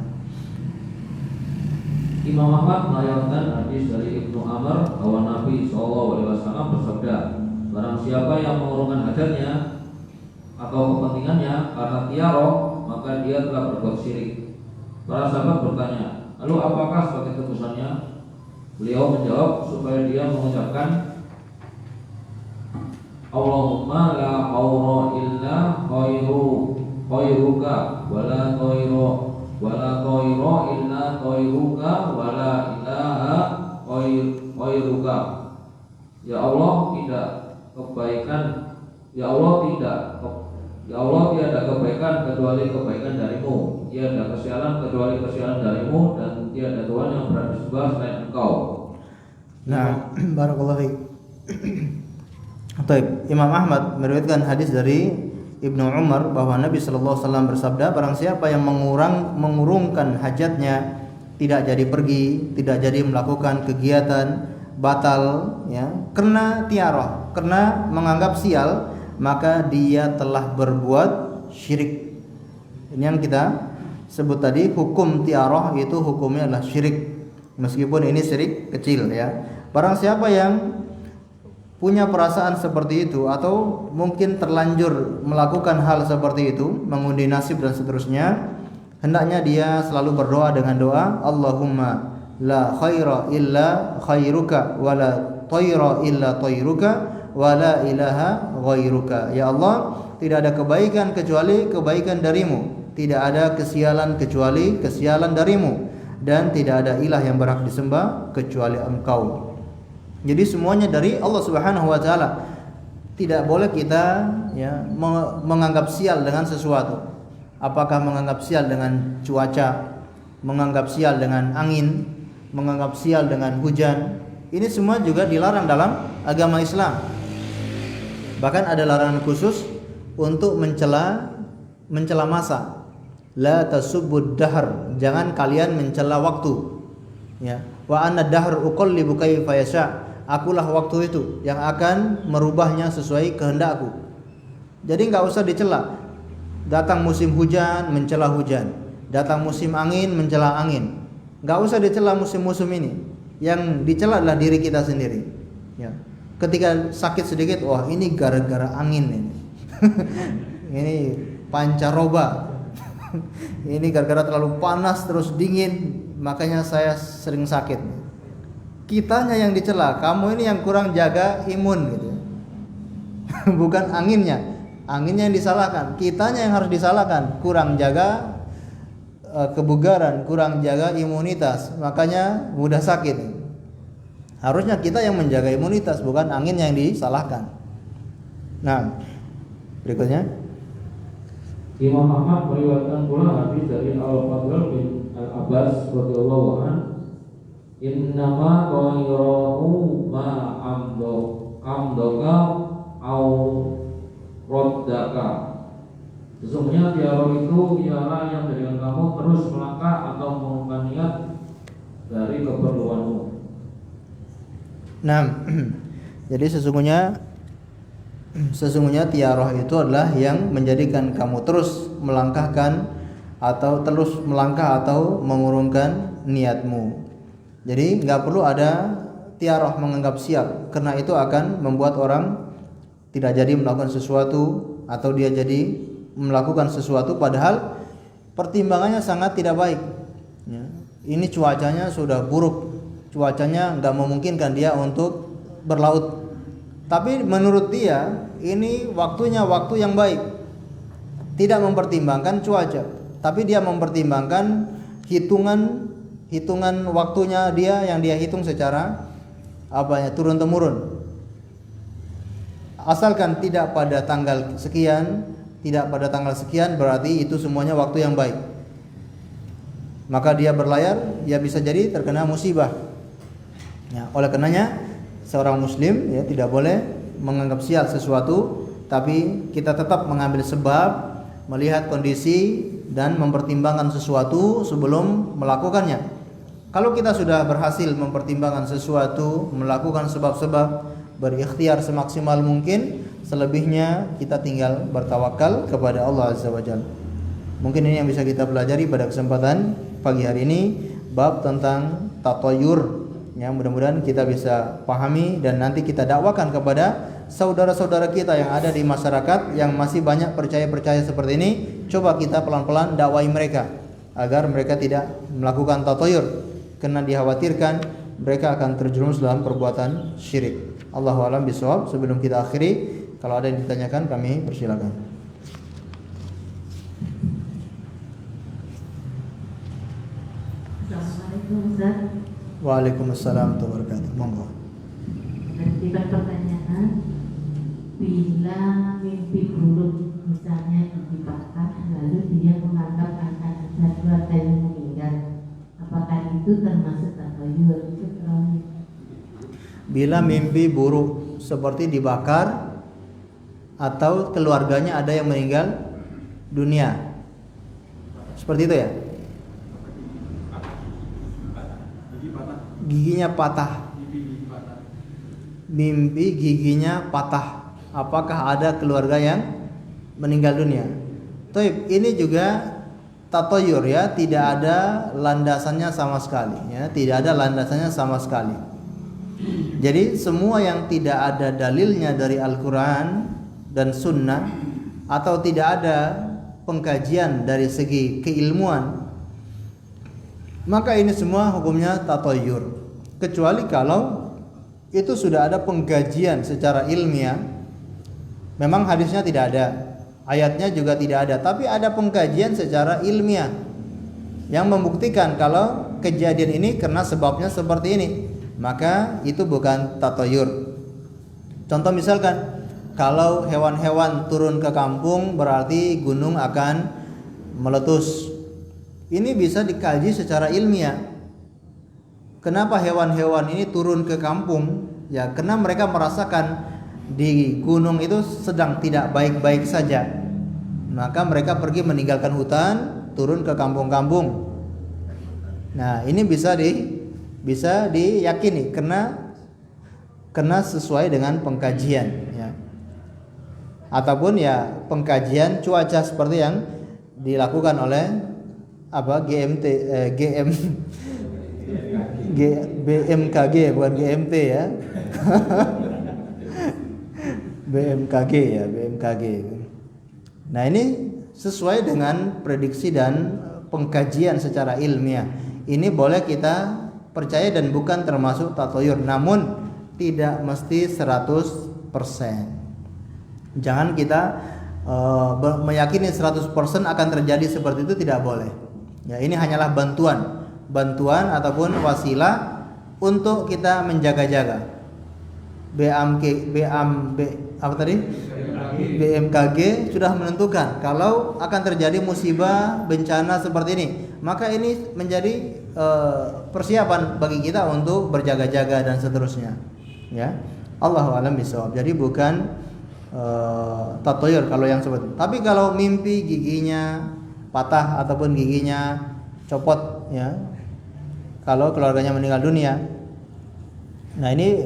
Imam Ahmad meriwayatkan hadis dari Ibnu Amr bahwa Nabi SAW bersabda, barang siapa yang mengurungkan hajatnya atau kepentingannya karena tiara, maka dia telah berbuat syirik. Para sahabat bertanya, lalu apakah sebagai tebusannya? Beliau menjawab supaya dia mengucapkan, Allahumma la khawra illa khairuka wala khayra illa khairuka wala ilaha khairuka. Ya Allah, tidak kebaikan, ya Allah tiada kebaikan kecuali kebaikan darimu, tiada kesialan kecuali kesialan darimu, dan tiada Tuhan yang berhak disembah selain Engkau. Nah, barakallahu fiik. Baik, Imam Ahmad meriwayatkan hadis dari Ibnu Umar bahwa Nabi sallallahu alaihi wasallam bersabda, barang siapa yang mengurungkan hajatnya, tidak jadi pergi, tidak jadi melakukan kegiatan, batal ya, karena tiarah, karena menganggap sial, maka dia telah berbuat syirik. Ini yang kita sebut tadi, hukum tiarah itu hukumnya adalah syirik. Meskipun ini syirik kecil ya. Barang siapa yang punya perasaan seperti itu atau mungkin terlanjur melakukan hal seperti itu, mengundi nasib dan seterusnya, hendaknya dia selalu berdoa dengan doa Allahumma la khaira illa khairuka wa la tayra illa tayruka wa la ilaha ghairuka. Ya Allah, tidak ada kebaikan kecuali kebaikan darimu, tidak ada kesialan kecuali kesialan darimu, dan tidak ada ilah yang berhak disembah kecuali Engkau. Jadi semuanya dari Allah Subhanahu wa taala. Tidak boleh kita ya menganggap sial dengan sesuatu. Apakah menganggap sial dengan cuaca, menganggap sial dengan angin, menganggap sial dengan hujan. Ini semua juga dilarang dalam agama Islam. Bahkan ada larangan khusus untuk mencela masa. La tasubbud dahr, jangan kalian mencela waktu. Ya. Wa anna dahr uqallibu kaifa yasha. Akulah waktu itu yang akan merubahnya sesuai kehendakku. Jadi enggak usah dicela. Datang musim hujan mencela hujan, datang musim angin mencela angin. Enggak usah dicela musim-musim ini. Yang dicela adalah diri kita sendiri. Ya. Ketika sakit sedikit, wah ini gara-gara angin ini. Ini pancaroba. Ini gara-gara terlalu panas terus dingin, makanya saya sering sakit. Kitanya yang dicela, kamu ini yang kurang jaga imun gitu. Bukan anginnya. Anginnya yang disalahkan, kitanya yang harus disalahkan, kurang jaga kebugaran, kurang jaga imunitas, makanya mudah sakit. Harusnya kita yang menjaga imunitas, bukan angin yang disalahkan. Nah, berikutnya Imam Ahmad meriwayatkan pula hadis dari Al-Fadl bin Al-Abbas radhiyallahu anhu, innama ghayrahu ma amdoka au roddaka. Sesungguhnya tiara itu ialah yang menjadikan kamu terus melangkah atau mengumumkan niat dari keperluanmu. Nah, jadi sesungguhnya tiarah itu adalah yang menjadikan kamu terus melangkahkan atau terus melangkah atau mengurungkan niatmu. Jadi nggak perlu ada tiarah menganggap sial, karena itu akan membuat orang tidak jadi melakukan sesuatu atau dia jadi melakukan sesuatu padahal pertimbangannya sangat tidak baik. Ya. Ini cuacanya sudah buruk, cuacanya nggak memungkinkan dia untuk berlaut. Tapi menurut dia ini waktunya waktu yang baik. Tidak mempertimbangkan cuaca, tapi dia mempertimbangkan hitungan waktunya dia yang dia hitung secara turun temurun. Asalkan tidak pada tanggal sekian, berarti itu semuanya waktu yang baik. Maka dia berlayar, dia bisa jadi terkena musibah. Ya, oleh karenanya seorang muslim ya tidak boleh menganggap sial sesuatu, tapi kita tetap mengambil sebab, melihat kondisi dan mempertimbangkan sesuatu sebelum melakukannya. Kalau kita sudah berhasil mempertimbangkan sesuatu, melakukan sebab-sebab, berikhtiar semaksimal mungkin, selebihnya kita tinggal bertawakal kepada Allah Azza wa Jalla. Mungkin ini yang bisa kita pelajari pada kesempatan pagi hari ini, bab tentang tatayur. Ya, mudah-mudahan kita bisa pahami dan nanti kita dakwakan kepada saudara-saudara kita yang ada di masyarakat yang masih banyak percaya seperti ini. Coba kita pelan-pelan dakwai mereka agar mereka tidak melakukan tatayur, karena dikhawatirkan mereka akan terjerumus dalam perbuatan syirik. Allahu a'lam bishawab. Sebelum kita akhiri, kalau ada yang ditanyakan kami persilakan. Assalamualaikum Ustaz. Waalaikumsalam warahmatullahi wabarakatuh. Monggo. Tiba pertanyaan, bila mimpi buruk misalnya dibakar lalu dia menganggap akan ada keluarga yang meninggal, apakah itu termasuk tatayur? Bila mimpi buruk seperti dibakar atau keluarganya ada yang meninggal dunia. Seperti itu ya? Giginya patah. Mimpi giginya patah. Apakah ada keluarga yang meninggal dunia? Taib, ini juga tatoyur ya, tidak ada landasannya sama sekali ya, tidak ada landasannya sama sekali. Jadi semua yang tidak ada dalilnya dari Al-Quran dan Sunnah, atau tidak ada pengkajian dari segi keilmuan, maka ini semua hukumnya tatoyur. Kecuali kalau itu sudah ada pengkajian secara ilmiah. Memang hadisnya tidak ada, ayatnya juga tidak ada, tapi ada pengkajian secara ilmiah yang membuktikan kalau kejadian ini karena sebabnya seperti ini, maka itu bukan tatoyur. Contoh misalkan, kalau hewan-hewan turun ke kampung berarti gunung akan meletus. Ini bisa dikaji secara ilmiah. Kenapa hewan-hewan ini turun ke kampung? Ya, karena mereka merasakan di gunung itu sedang tidak baik-baik saja. Maka mereka pergi meninggalkan hutan, turun ke kampung-kampung. Nah, ini bisa diyakini karena sesuai dengan pengkajian ya. Ataupun ya pengkajian cuaca seperti yang dilakukan oleh BMKG, bukan GMT ya. BMKG. Nah, ini sesuai dengan prediksi dan pengkajian secara ilmiah. Ini boleh kita percaya dan bukan termasuk tatoyur, namun tidak mesti 100%. Jangan kita meyakini 100% akan terjadi seperti itu, tidak boleh. Ya, ini hanyalah bantuan ataupun wasilah untuk kita menjaga-jaga. BMKG sudah menentukan kalau akan terjadi musibah bencana seperti ini, maka ini menjadi persiapan bagi kita untuk berjaga-jaga dan seterusnya. Ya, Allahu a'lam bishawab. Jadi bukan tatoyur kalau yang seperti itu. Tapi kalau mimpi giginya patah ataupun giginya copot ya, kalau keluarganya meninggal dunia. Nah, ini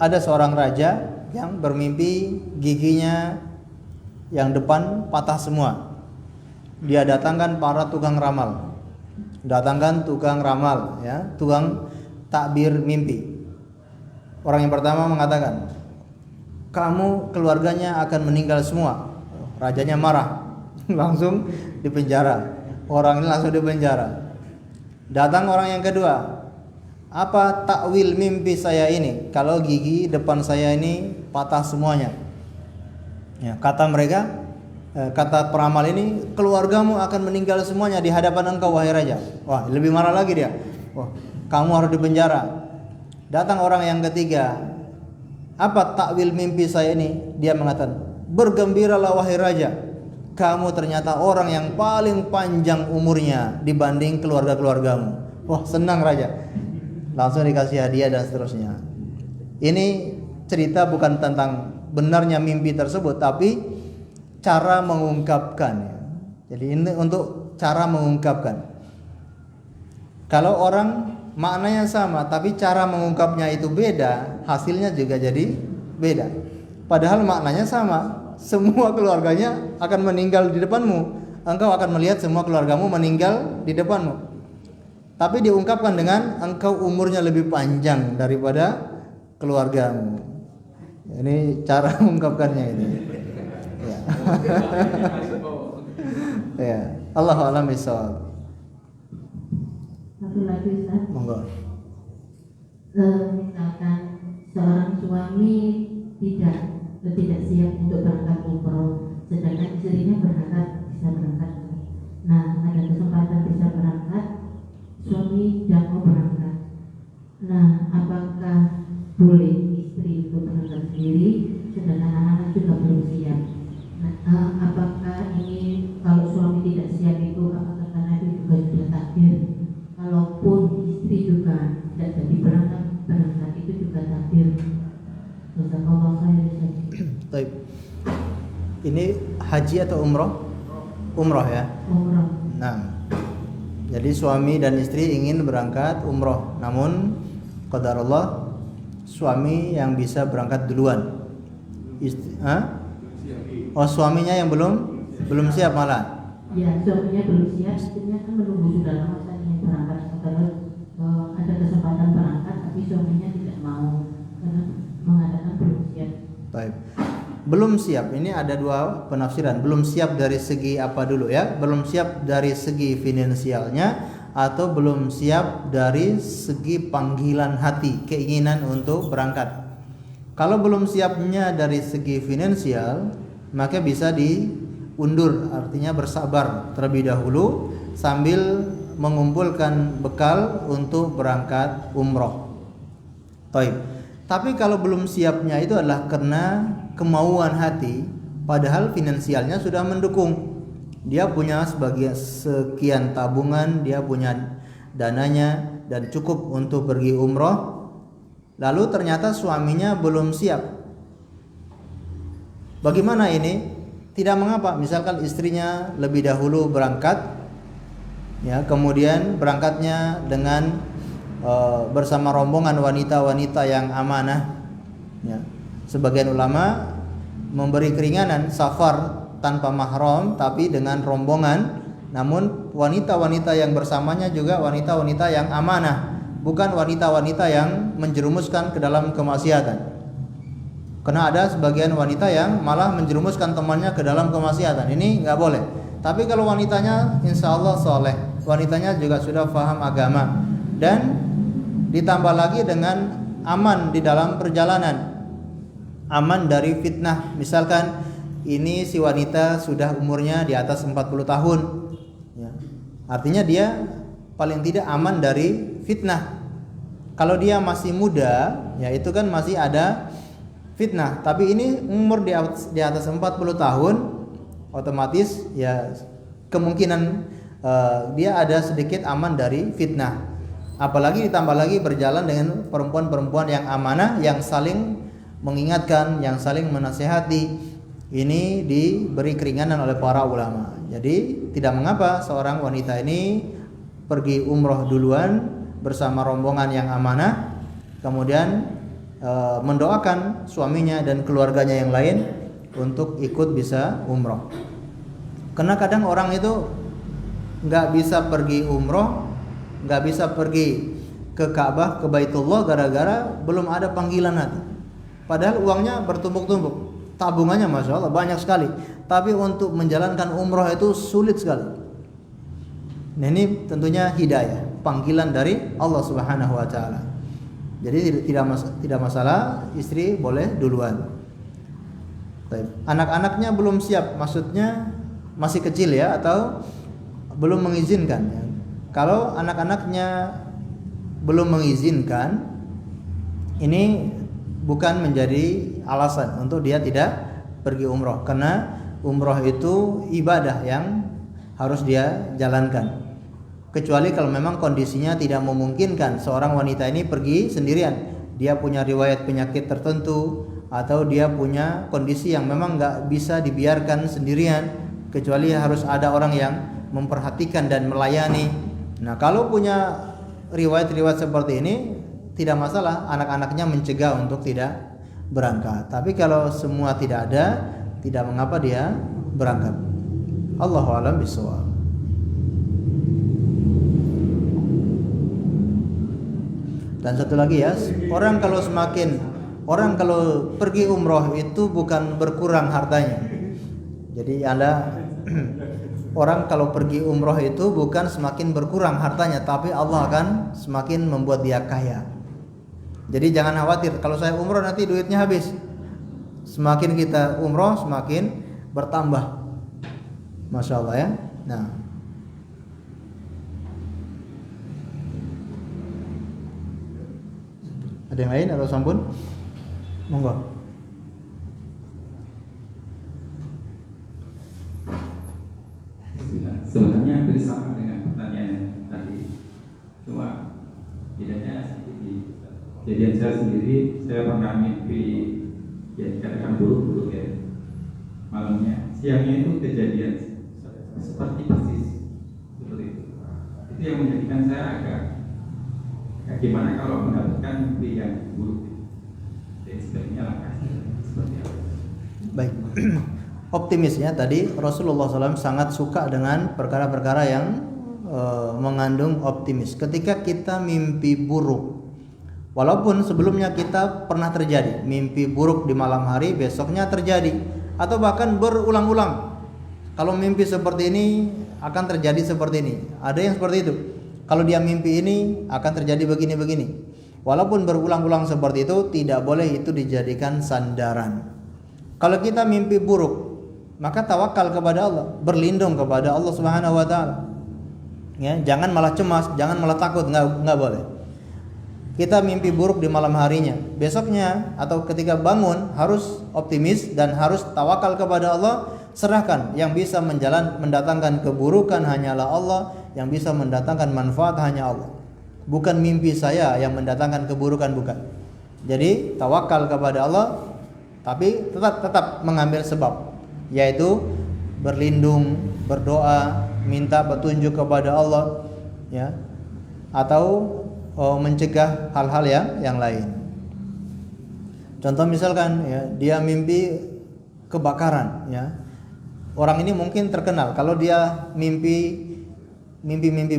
ada seorang raja yang bermimpi giginya yang depan patah semua. Dia datangkan para tukang ramal. Ya, tukang takbir mimpi. Orang yang pertama mengatakan, "Kamu keluarganya akan meninggal semua." Rajanya marah, langsung dipenjara. Orang ini langsung dipenjara. Datang orang yang kedua, "Apa takwil mimpi saya ini? Kalau gigi depan saya ini patah semuanya." Ya, kata peramal ini, "Keluargamu akan meninggal semuanya di hadapan engkau, wahai raja." Wah, lebih marah lagi dia. Wah, kamu harus dipenjara. Datang orang yang ketiga, "Apa takwil mimpi saya ini?" Dia mengatakan, "Bergembiralah wahai raja, kamu ternyata orang yang paling panjang umurnya dibanding keluarga-keluargamu." Wah, senang raja. Langsung dikasih hadiah dan seterusnya. Ini cerita bukan tentang benarnya mimpi tersebut, tapi cara mengungkapkan. Jadi ini untuk cara mengungkapkan. Kalau orang maknanya sama, tapi cara mengungkapnya itu beda, hasilnya juga jadi beda. Padahal maknanya sama. Semua keluarganya akan meninggal di depanmu. Engkau akan melihat semua keluargamu meninggal di depanmu. Tapi diungkapkan dengan engkau umurnya lebih panjang daripada keluargamu. Ini cara mengungkapkannya ini. Ya. Ya. Allahu a'lam bishawab. Satu lagi Ustaz. Monggo. Misalkan seorang suami tidak siap untuk berangkat umroh, sedangkan istrinya bisa berangkat. Nah, ada kesempatan bisa berangkat, suami tidak mau berangkat. Nah, apakah boleh istri itu berangkat sendiri, sedangkan anak-anak juga belum siap? Nah, apakah ini kalau suami tidak siap itu apakah karena itu juga sudah takdir? Kalaupun istri juga tidak jadi berangkat itu juga takdir. Jazakallahu khairan. Baik. Ini haji atau umroh? Umroh ya. Umroh. Nah, jadi suami dan istri ingin berangkat umroh, namun qadarullah suami yang bisa berangkat duluan. Oh, suaminya yang belum siap malah. Ya, suaminya belum siap, istrinya kan menunggu sudah lama saya ingin berangkat. Terus ada kesempatan berangkat, tapi suaminya tidak mau karena mengatakan belum siap. Baik. Belum siap, ini ada dua penafsiran. Belum siap dari segi apa dulu ya? Belum siap dari segi finansialnya atau belum siap dari segi panggilan hati, keinginan untuk berangkat. Kalau belum siapnya dari segi finansial, maka bisa diundur, artinya bersabar terlebih dahulu sambil mengumpulkan bekal untuk berangkat umroh. Baik. Tapi kalau belum siapnya itu adalah karena kemauan hati, padahal finansialnya sudah mendukung. Dia punya sekian tabungan, dia punya dananya dan cukup untuk pergi umroh. Lalu ternyata suaminya belum siap. Bagaimana ini? Tidak mengapa. Misalkan istrinya lebih dahulu berangkat, ya, kemudian berangkatnya dengan bersama rombongan wanita-wanita yang amanah, ya. Sebagian ulama memberi keringanan safar tanpa mahram tapi dengan rombongan, namun wanita-wanita yang bersamanya juga wanita-wanita yang amanah, bukan wanita-wanita yang menjerumuskan ke dalam kemaksiatan. Karena ada sebagian wanita yang malah menjerumuskan temannya ke dalam kemaksiatan. Ini nggak boleh. Tapi kalau wanitanya insya Allah soleh, wanitanya juga sudah paham agama, dan ditambah lagi dengan aman di dalam perjalanan, aman dari fitnah. Misalkan ini si wanita sudah umurnya di atas 40 tahun, ya. Artinya dia paling tidak aman dari fitnah. Kalau dia masih muda, ya itu kan masih ada fitnah. Tapi ini umur di atas 40 tahun, otomatis ya kemungkinan dia ada sedikit aman dari fitnah. Apalagi ditambah lagi berjalan dengan perempuan-perempuan yang amanah, yang saling mengingatkan, yang saling menasihati. Ini diberi keringanan oleh para ulama. Jadi tidak mengapa seorang wanita ini pergi umroh duluan bersama rombongan yang amanah, kemudian mendoakan suaminya dan keluarganya yang lain untuk ikut bisa umroh. Karena kadang orang itu nggak bisa pergi umroh, nggak bisa pergi ke Ka'bah, ke Baitullah gara-gara belum ada panggilan hati. Padahal uangnya bertumpuk-tumpuk, tabungannya masya Allah banyak sekali, tapi untuk menjalankan umroh itu sulit sekali. Nah ini tentunya hidayah, panggilan dari Allah Subhanahu Wa Taala. Jadi tidak masalah istri boleh duluan. Anak-anaknya belum siap, maksudnya masih kecil ya, atau belum mengizinkan ya. Kalau anak-anaknya belum mengizinkan, ini bukan menjadi alasan untuk dia tidak pergi umroh, karena umroh itu ibadah yang harus dia jalankan. Kecuali kalau memang kondisinya tidak memungkinkan seorang wanita ini pergi sendirian, dia punya riwayat penyakit tertentu, atau dia punya kondisi yang memang nggak bisa dibiarkan sendirian, kecuali harus ada orang yang memperhatikan dan melayani. Nah kalau punya riwayat-riwayat seperti ini, tidak masalah anak-anaknya mencegah untuk tidak berangkat. Tapi kalau semua tidak ada, tidak mengapa dia berangkat. Allahu a'lam bishawab. Dan satu lagi ya, orang kalau pergi umroh itu bukan berkurang hartanya. Jadi orang kalau pergi umroh itu bukan semakin berkurang hartanya, tapi Allah akan semakin membuat dia kaya. Jadi jangan khawatir kalau saya umroh nanti duitnya habis. Semakin kita umroh semakin bertambah. Masya Allah ya. Nah, ada yang lain atau sampun? Monggo. Sebenarnya hampir sama dengan pertanyaan tadi, cuma bedanya sedikit. Kejadian saya sendiri, saya pernah mimpi, ya dikatakan buruk ya. malamnya, siangnya itu kejadian seperti persis seperti itu. Itu yang menjadikan saya agak gimana kalau mendapatkan mimpi yang buruk. Jadi sebaiknya langkah seperti apa? Baik. Optimisnya tadi Rasulullah SAW sangat suka dengan perkara-perkara yang mengandung optimis. Ketika kita mimpi buruk, walaupun sebelumnya kita pernah terjadi mimpi buruk di malam hari, besoknya terjadi atau bahkan berulang-ulang. Kalau mimpi seperti ini akan terjadi seperti ini. Ada yang seperti itu. Kalau dia mimpi ini akan terjadi begini-begini. Walaupun berulang-ulang seperti itu, tidak boleh itu dijadikan sandaran. Kalau kita mimpi buruk, maka tawakal kepada Allah, berlindung kepada Allah Subhanahu wa taala. Ya, jangan malah cemas, jangan malah takut, enggak boleh. Kita mimpi buruk di malam harinya, besoknya atau ketika bangun harus optimis dan harus tawakal kepada Allah. Serahkan, yang bisa mendatangkan keburukan hanyalah Allah, yang bisa mendatangkan manfaat hanya Allah. Bukan mimpi saya yang mendatangkan keburukan, bukan. Jadi tawakal kepada Allah, tapi tetap mengambil sebab, yaitu berlindung, berdoa, minta petunjuk kepada Allah, ya, atau mencegah hal-hal yang lain. Contoh misalkan, ya, dia mimpi kebakaran, ya. Orang ini mungkin terkenal kalau dia mimpi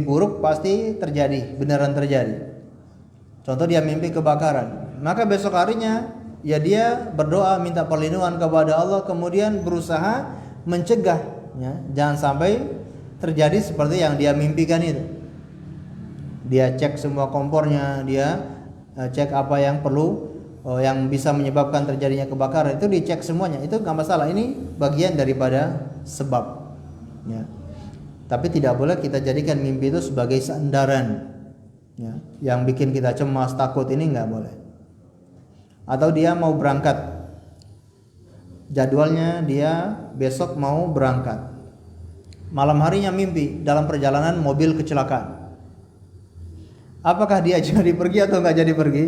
buruk pasti terjadi, beneran terjadi. Contoh dia mimpi kebakaran, maka besok harinya ya dia berdoa minta perlindungan kepada Allah, kemudian berusaha mencegah, ya, jangan sampai terjadi seperti yang dia mimpikan itu. Dia cek semua kompornya, dia cek apa yang perlu, yang bisa menyebabkan terjadinya kebakaran, itu dicek semuanya. Itu nggak masalah, ini bagian daripada sebab, ya. Tapi tidak boleh kita jadikan mimpi itu sebagai sandaran, ya, yang bikin kita cemas, takut, ini nggak boleh. Atau dia mau berangkat, jadwalnya dia besok mau berangkat, malam harinya mimpi dalam perjalanan mobil kecelakaan. Apakah dia jadi pergi atau nggak jadi pergi?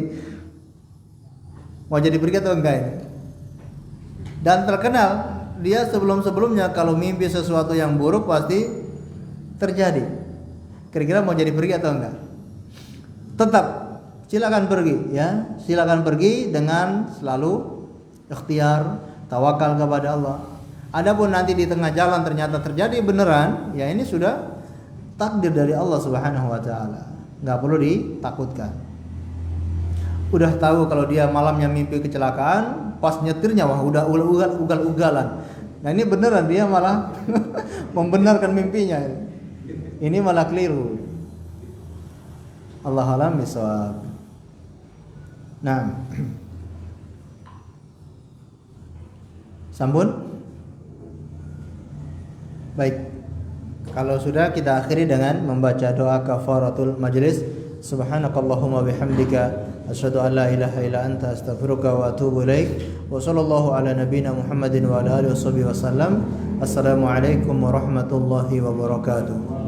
Mau jadi pergi atau enggak ini? Dan terkenal dia sebelum-sebelumnya kalau mimpi sesuatu yang buruk pasti terjadi. Kira-kira mau jadi pergi atau enggak? Tetap silakan pergi, ya. Silakan pergi dengan selalu ikhtiar, tawakal kepada Allah. Adapun nanti di tengah jalan ternyata terjadi beneran, ya ini sudah takdir dari Allah Subhanahu wa taala. Enggak perlu ditakutkan. Udah tahu kalau dia malamnya mimpi kecelakaan, pas nyetirnya wah udah ugal-ugalan. Nah ini beneran dia malah membenarkan mimpinya. Ini malah keliru. Allah alam bisawab. Nah, sambun. Baik. Kalau sudah, kita akhiri dengan membaca doa kafaratul majlis. Subhanakallahumma bihamdika asyhadu an la ilaha illa anta astaghfiruka wa atubu ilaik. Wa sallallahu ala nabiyyina Muhammadin wa ala alihi wasallam. Assalamualaikum warahmatullahi wabarakatuh.